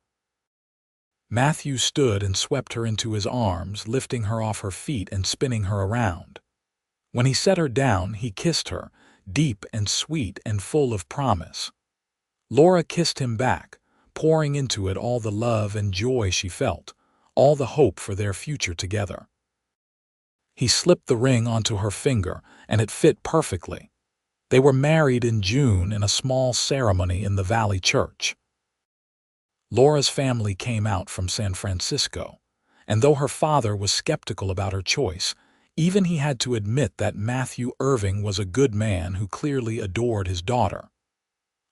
Matthew stood and swept her into his arms, lifting her off her feet and spinning her around. When he set her down, he kissed her, deep and sweet and full of promise. Laura kissed him back, pouring into it all the love and joy she felt, all the hope for their future together. He slipped the ring onto her finger, and it fit perfectly. They were married in June in a small ceremony in the Valley Church. Laura's family came out from San Francisco, and though her father was skeptical about her choice, even he had to admit that Matthew Irving was a good man who clearly adored his daughter.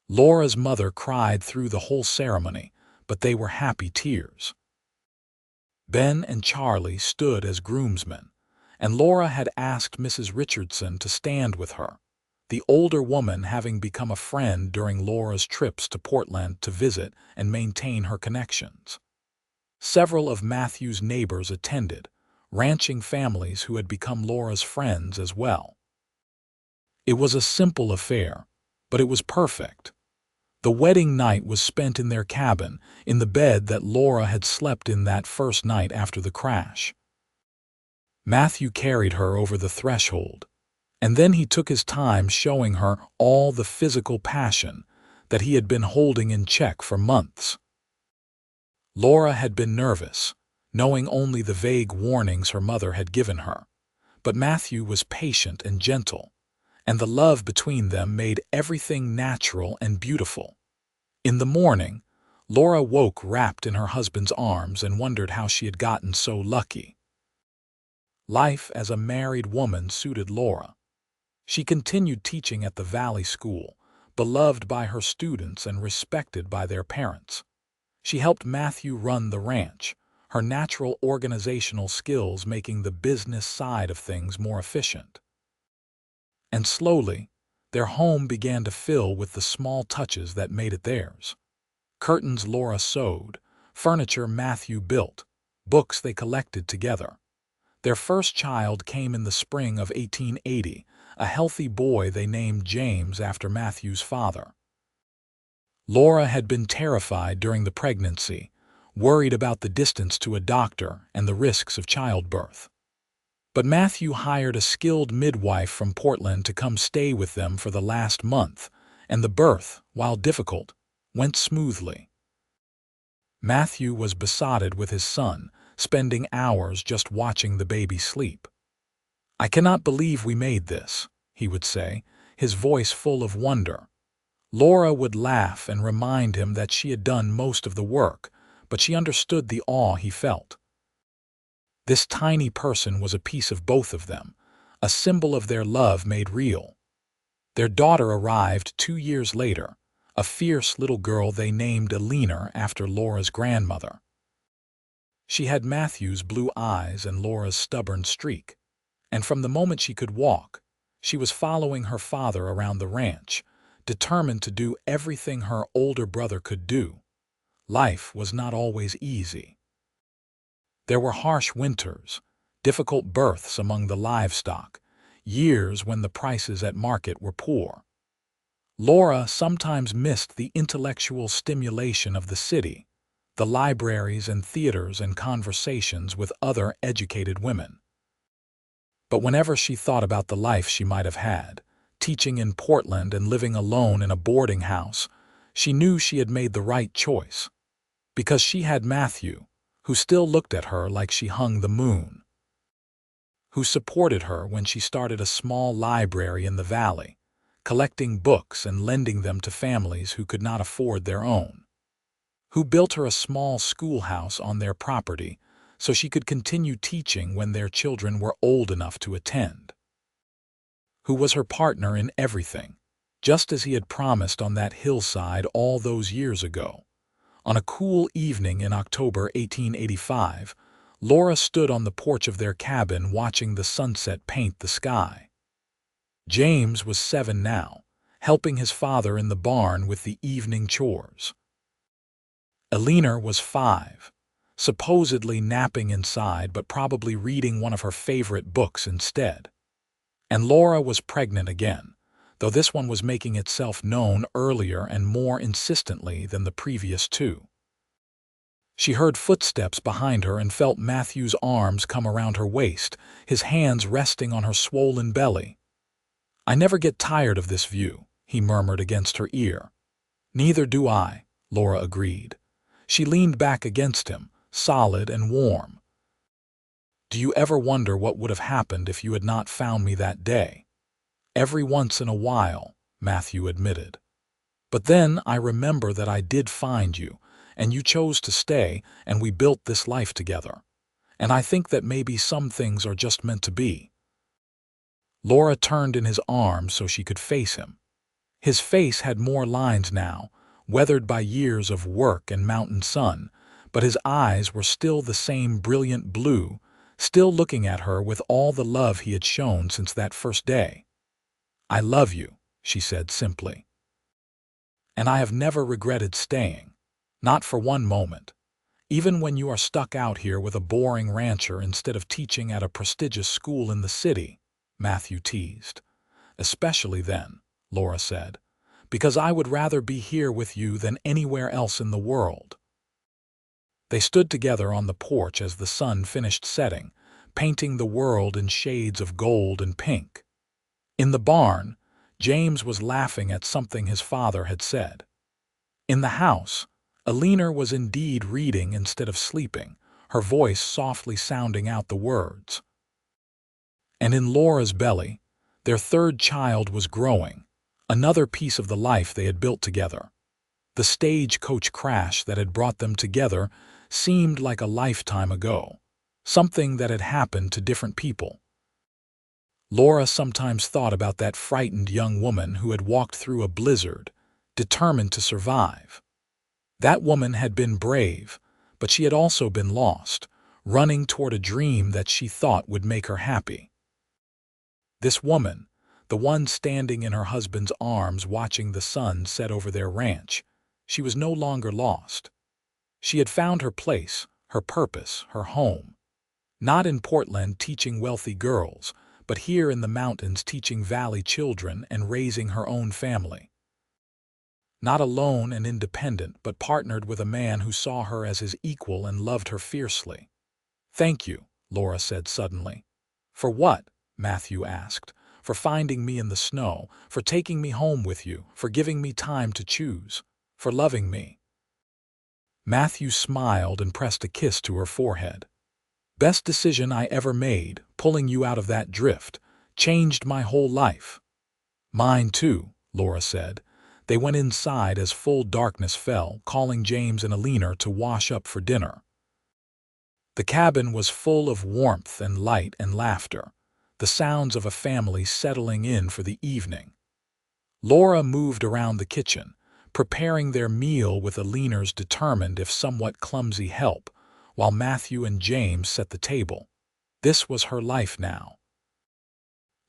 Laura's mother cried through the whole ceremony, but they were happy tears. Ben and Charlie stood as groomsmen, and Laura had asked Mrs. Richardson to stand with her, the older woman having become a friend during Laura's trips to Portland to visit and maintain her connections. Several of Matthew's neighbors attended, ranching families who had become Laura's friends as well. It was a simple affair, but it was perfect. The wedding night was spent in their cabin, in the bed that Laura had slept in that first night after the crash. Matthew carried her over the threshold, and then he took his time showing her all the physical passion that he had been holding in check for months. Laura had been nervous, knowing only the vague warnings her mother had given her, but Matthew was patient and gentle, and the love between them made everything natural and beautiful. In the morning, Laura woke wrapped in her husband's arms and wondered how she had gotten so lucky. Life as a married woman suited Laura. She continued teaching at the Valley School, beloved by her students and respected by their parents. She helped Matthew run the ranch, her natural organizational skills making the business side of things more efficient. And slowly, their home began to fill with the small touches that made it theirs. Curtains Laura sewed, furniture Matthew built, books they collected together. Their first child came in the spring of 1880, a healthy boy they named James after Matthew's father. Laura had been terrified during the pregnancy, worried about the distance to a doctor and the risks of childbirth. But Matthew hired a skilled midwife from Portland to come stay with them for the last month, and the birth, while difficult, went smoothly. Matthew was besotted with his son, spending hours just watching the baby sleep. "I cannot believe we made this," he would say, his voice full of wonder. Laura would laugh and remind him that she had done most of the work, but she understood the awe he felt. This tiny person was a piece of both of them, a symbol of their love made real. Their daughter arrived 2 years later, a fierce little girl they named Alina after Laura's grandmother. She had Matthew's blue eyes and Laura's stubborn streak, and from the moment she could walk, she was following her father around the ranch, determined to do everything her older brother could do. Life was not always easy. There were harsh winters, difficult births among the livestock, years when the prices at market were poor. Laura sometimes missed the intellectual stimulation of the city, the libraries and theaters and conversations with other educated women. But whenever she thought about the life she might have had, teaching in Portland and living alone in a boarding house, she knew she had made the right choice. Because she had Matthew, who still looked at her like she hung the moon, who supported her when she started a small library in the valley, collecting books and lending them to families who could not afford their own, who built her a small schoolhouse on their property so she could continue teaching when their children were old enough to attend, who was her partner in everything, just as he had promised on that hillside all those years ago. On a cool evening in October 1885, Laura stood on the porch of their cabin watching the sunset paint the sky. James was 7 now, helping his father in the barn with the evening chores. Alina was 5, supposedly napping inside but probably reading one of her favorite books instead. And Laura was pregnant again, though this one was making itself known earlier and more insistently than the previous 2. She heard footsteps behind her and felt Matthew's arms come around her waist, his hands resting on her swollen belly. "I never get tired of this view," he murmured against her ear. "Neither do I," Laura agreed. She leaned back against him, solid and warm. "Do you ever wonder what would have happened if you had not found me that day?" "Every once in a while," Matthew admitted. "But then I remember that I did find you, and you chose to stay, and we built this life together. And I think that maybe some things are just meant to be." Laura turned in his arms so she could face him. His face had more lines now, weathered by years of work and mountain sun, but his eyes were still the same brilliant blue, still looking at her with all the love he had shown since that first day. "I love you," she said simply. "And I have never regretted staying. Not for one moment. Even when you are stuck out here with a boring rancher instead of teaching at a prestigious school in the city," Matthew teased. "Especially then," Laura said, "because I would rather be here with you than anywhere else in the world." They stood together on the porch as the sun finished setting, painting the world in shades of gold and pink. In the barn, James was laughing at something his father had said. In the house, Alina was indeed reading instead of sleeping, her voice softly sounding out the words. And in Laura's belly, their third child was growing, another piece of the life they had built together. The stagecoach crash that had brought them together seemed like a lifetime ago, something that had happened to different people. Laura sometimes thought about that frightened young woman who had walked through a blizzard, determined to survive. That woman had been brave, but she had also been lost, running toward a dream that she thought would make her happy. This woman, the one standing in her husband's arms watching the sun set over their ranch, she was no longer lost. She had found her place, her purpose, her home. Not in Portland teaching wealthy girls, but here in the mountains teaching valley children and raising her own family. Not alone and independent, but partnered with a man who saw her as his equal and loved her fiercely. "Thank you," Laura said suddenly. "For what?" Matthew asked. "For finding me in the snow, for taking me home with you, for giving me time to choose, for loving me." Matthew smiled and pressed a kiss to her forehead. "Best decision I ever made, pulling you out of that drift. Changed my whole life." "Mine too," Laura said. They went inside as full darkness fell, calling James and Alina to wash up for dinner. The cabin was full of warmth and light and laughter, the sounds of a family settling in for the evening. Laura moved around the kitchen, preparing their meal with Aline's determined if somewhat clumsy help, while Matthew and James set the table. This was her life now.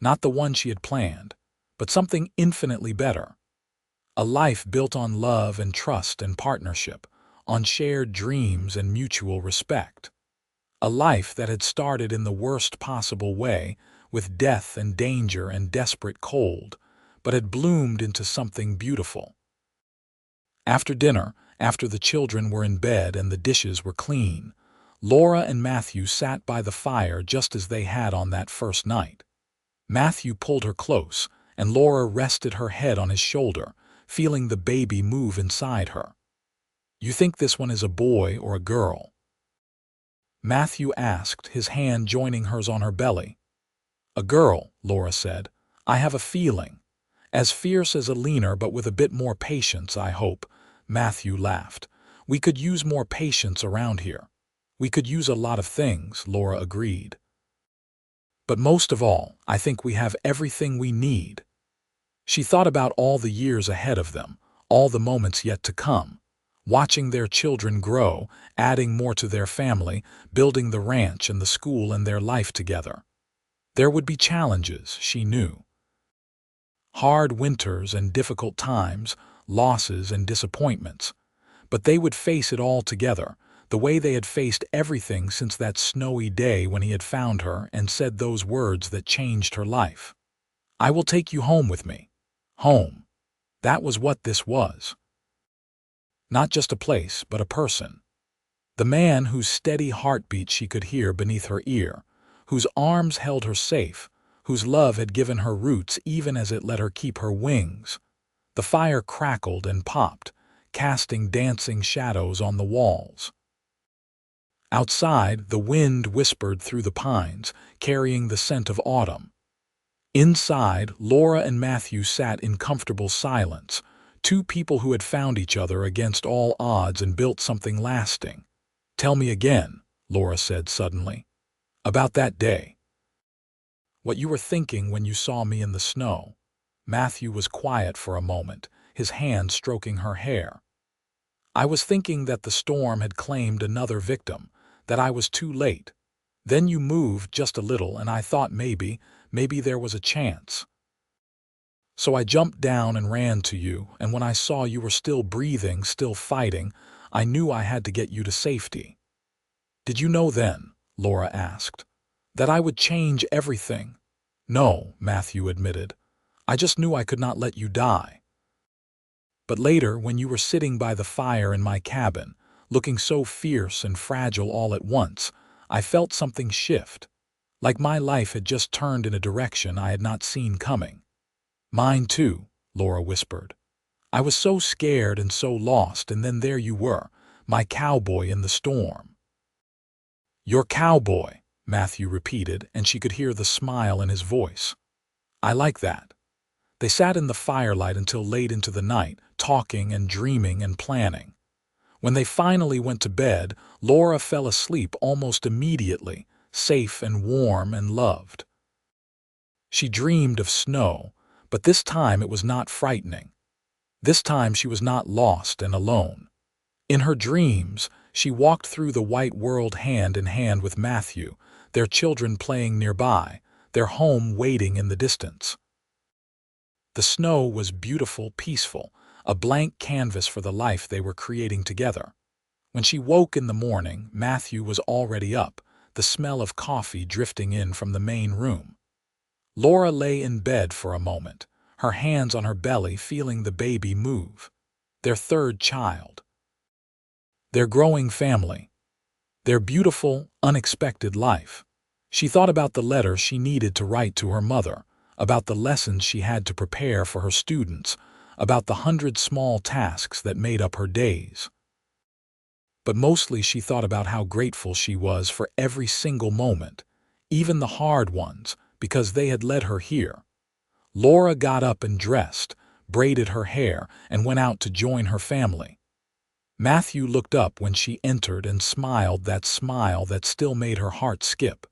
Not the one she had planned, but something infinitely better. A life built on love and trust and partnership, on shared dreams and mutual respect. A life that had started in the worst possible way, with death and danger and desperate cold, but had bloomed into something beautiful. After dinner, after the children were in bed and the dishes were clean, Laura and Matthew sat by the fire just as they had on that first night. Matthew pulled her close, and Laura rested her head on his shoulder, feeling the baby move inside her. "You think this one is a boy or a girl?" Matthew asked, his hand joining hers on her belly. "A girl," Laura said. "I have a feeling. As fierce as Aline, but with a bit more patience, I hope." Matthew laughed. "We could use more patience around here." "We could use a lot of things," Laura agreed. "But most of all, I think we have everything we need." She thought about all the years ahead of them, all the moments yet to come, watching their children grow, adding more to their family, building the ranch and the school and their life together. There would be challenges, she knew. Hard winters and difficult times, losses and disappointments. But they would face it all together, the way they had faced everything since that snowy day when he had found her and said those words that changed her life. "I will take you home with me." Home. That was what this was. Not just a place, but a person. The man whose steady heartbeat she could hear beneath her ear, whose arms held her safe, whose love had given her roots even as it let her keep her wings. The fire crackled and popped, casting dancing shadows on the walls. Outside, the wind whispered through the pines, carrying the scent of autumn. Inside, Laura and Matthew sat in comfortable silence, two people who had found each other against all odds and built something lasting. "Tell me again," Laura said suddenly. "About that day. What you were thinking when you saw me in the snow." Matthew was quiet for a moment, his hand stroking her hair. "I was thinking that the storm had claimed another victim, that I was too late. Then you moved just a little and I thought maybe there was a chance. So I jumped down and ran to you, and when I saw you were still breathing, still fighting, I knew I had to get you to safety." "Did you know then," Laura asked, "that I would change everything?" "No," Matthew admitted. "I just knew I could not let you die. But later, when you were sitting by the fire in my cabin, looking so fierce and fragile all at once, I felt something shift, like my life had just turned in a direction I had not seen coming." "Mine too," Laura whispered. "I was so scared and so lost, and then there you were, my cowboy in the storm." "Your cowboy," Matthew repeated, and she could hear the smile in his voice. "I like that." They sat in the firelight until late into the night, talking and dreaming and planning. When they finally went to bed, Laura fell asleep almost immediately, safe and warm and loved. She dreamed of snow, but this time it was not frightening. This time she was not lost and alone. In her dreams, she walked through the white world hand in hand with Matthew, their children playing nearby, their home waiting in the distance. The snow was beautiful, peaceful, a blank canvas for the life they were creating together. When she woke in the morning, Matthew was already up, the smell of coffee drifting in from the main room. Laura lay in bed for a moment, her hands on her belly, feeling the baby move. Their third child. Their growing family. Their beautiful, unexpected life. She thought about the letter she needed to write to her mother, about the lessons she had to prepare for her students, about the 100 small tasks that made up her days. But mostly she thought about how grateful she was for every single moment, even the hard ones, because they had led her here. Laura got up and dressed, braided her hair, and went out to join her family. Matthew looked up when she entered and smiled that smile that still made her heart skip.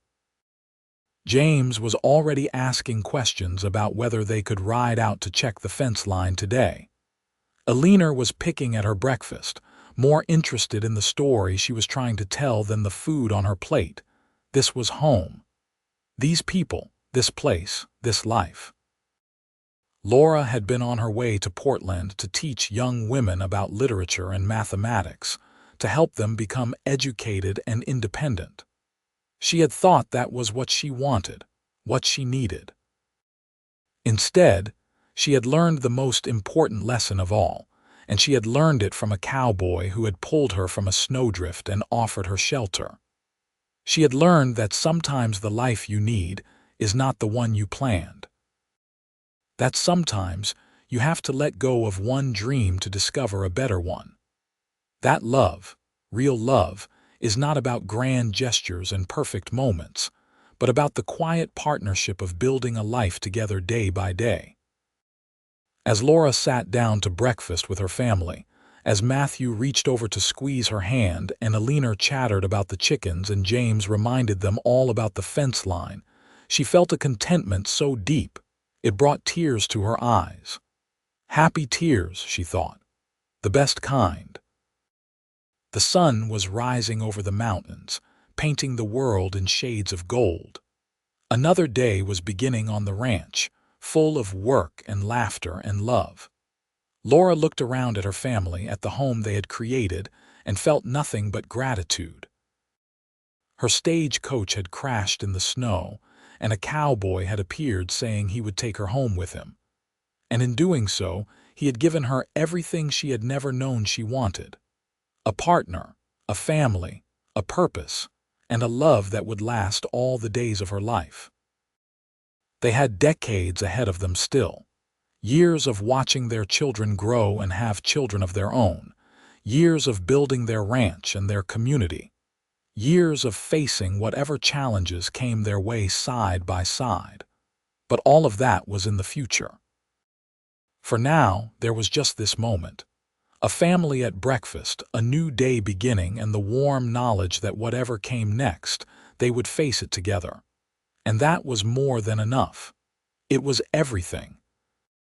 James was already asking questions about whether they could ride out to check the fence line today. Alina was picking at her breakfast, more interested in the story she was trying to tell than the food on her plate. This was home. These people, this place, this life. Laura had been on her way to Portland to teach young women about literature and mathematics, to help them become educated and independent. She had thought that was what she wanted, what she needed. Instead, she had learned the most important lesson of all, and she had learned it from a cowboy who had pulled her from a snowdrift and offered her shelter. She had learned that sometimes the life you need is not the one you planned. That sometimes you have to let go of one dream to discover a better one. That love, real love, is not about grand gestures and perfect moments, but about the quiet partnership of building a life together day by day. As Laura sat down to breakfast with her family, as Matthew reached over to squeeze her hand and Alina chattered about the chickens and James reminded them all about the fence line, she felt a contentment so deep, it brought tears to her eyes. Happy tears, she thought. The best kind. The sun was rising over the mountains, painting the world in shades of gold. Another day was beginning on the ranch, full of work and laughter and love. Laura looked around at her family, at the home they had created, and felt nothing but gratitude. Her stagecoach had crashed in the snow, and a cowboy had appeared saying he would take her home with him. And in doing so, he had given her everything she had never known she wanted. A partner, a family, a purpose, and a love that would last all the days of her life. They had decades ahead of them still. Years of watching their children grow and have children of their own. Years of building their ranch and their community. Years of facing whatever challenges came their way side by side. But all of that was in the future. For now, there was just this moment. A family at breakfast, a new day beginning, and the warm knowledge that whatever came next, they would face it together. And that was more than enough. It was everything.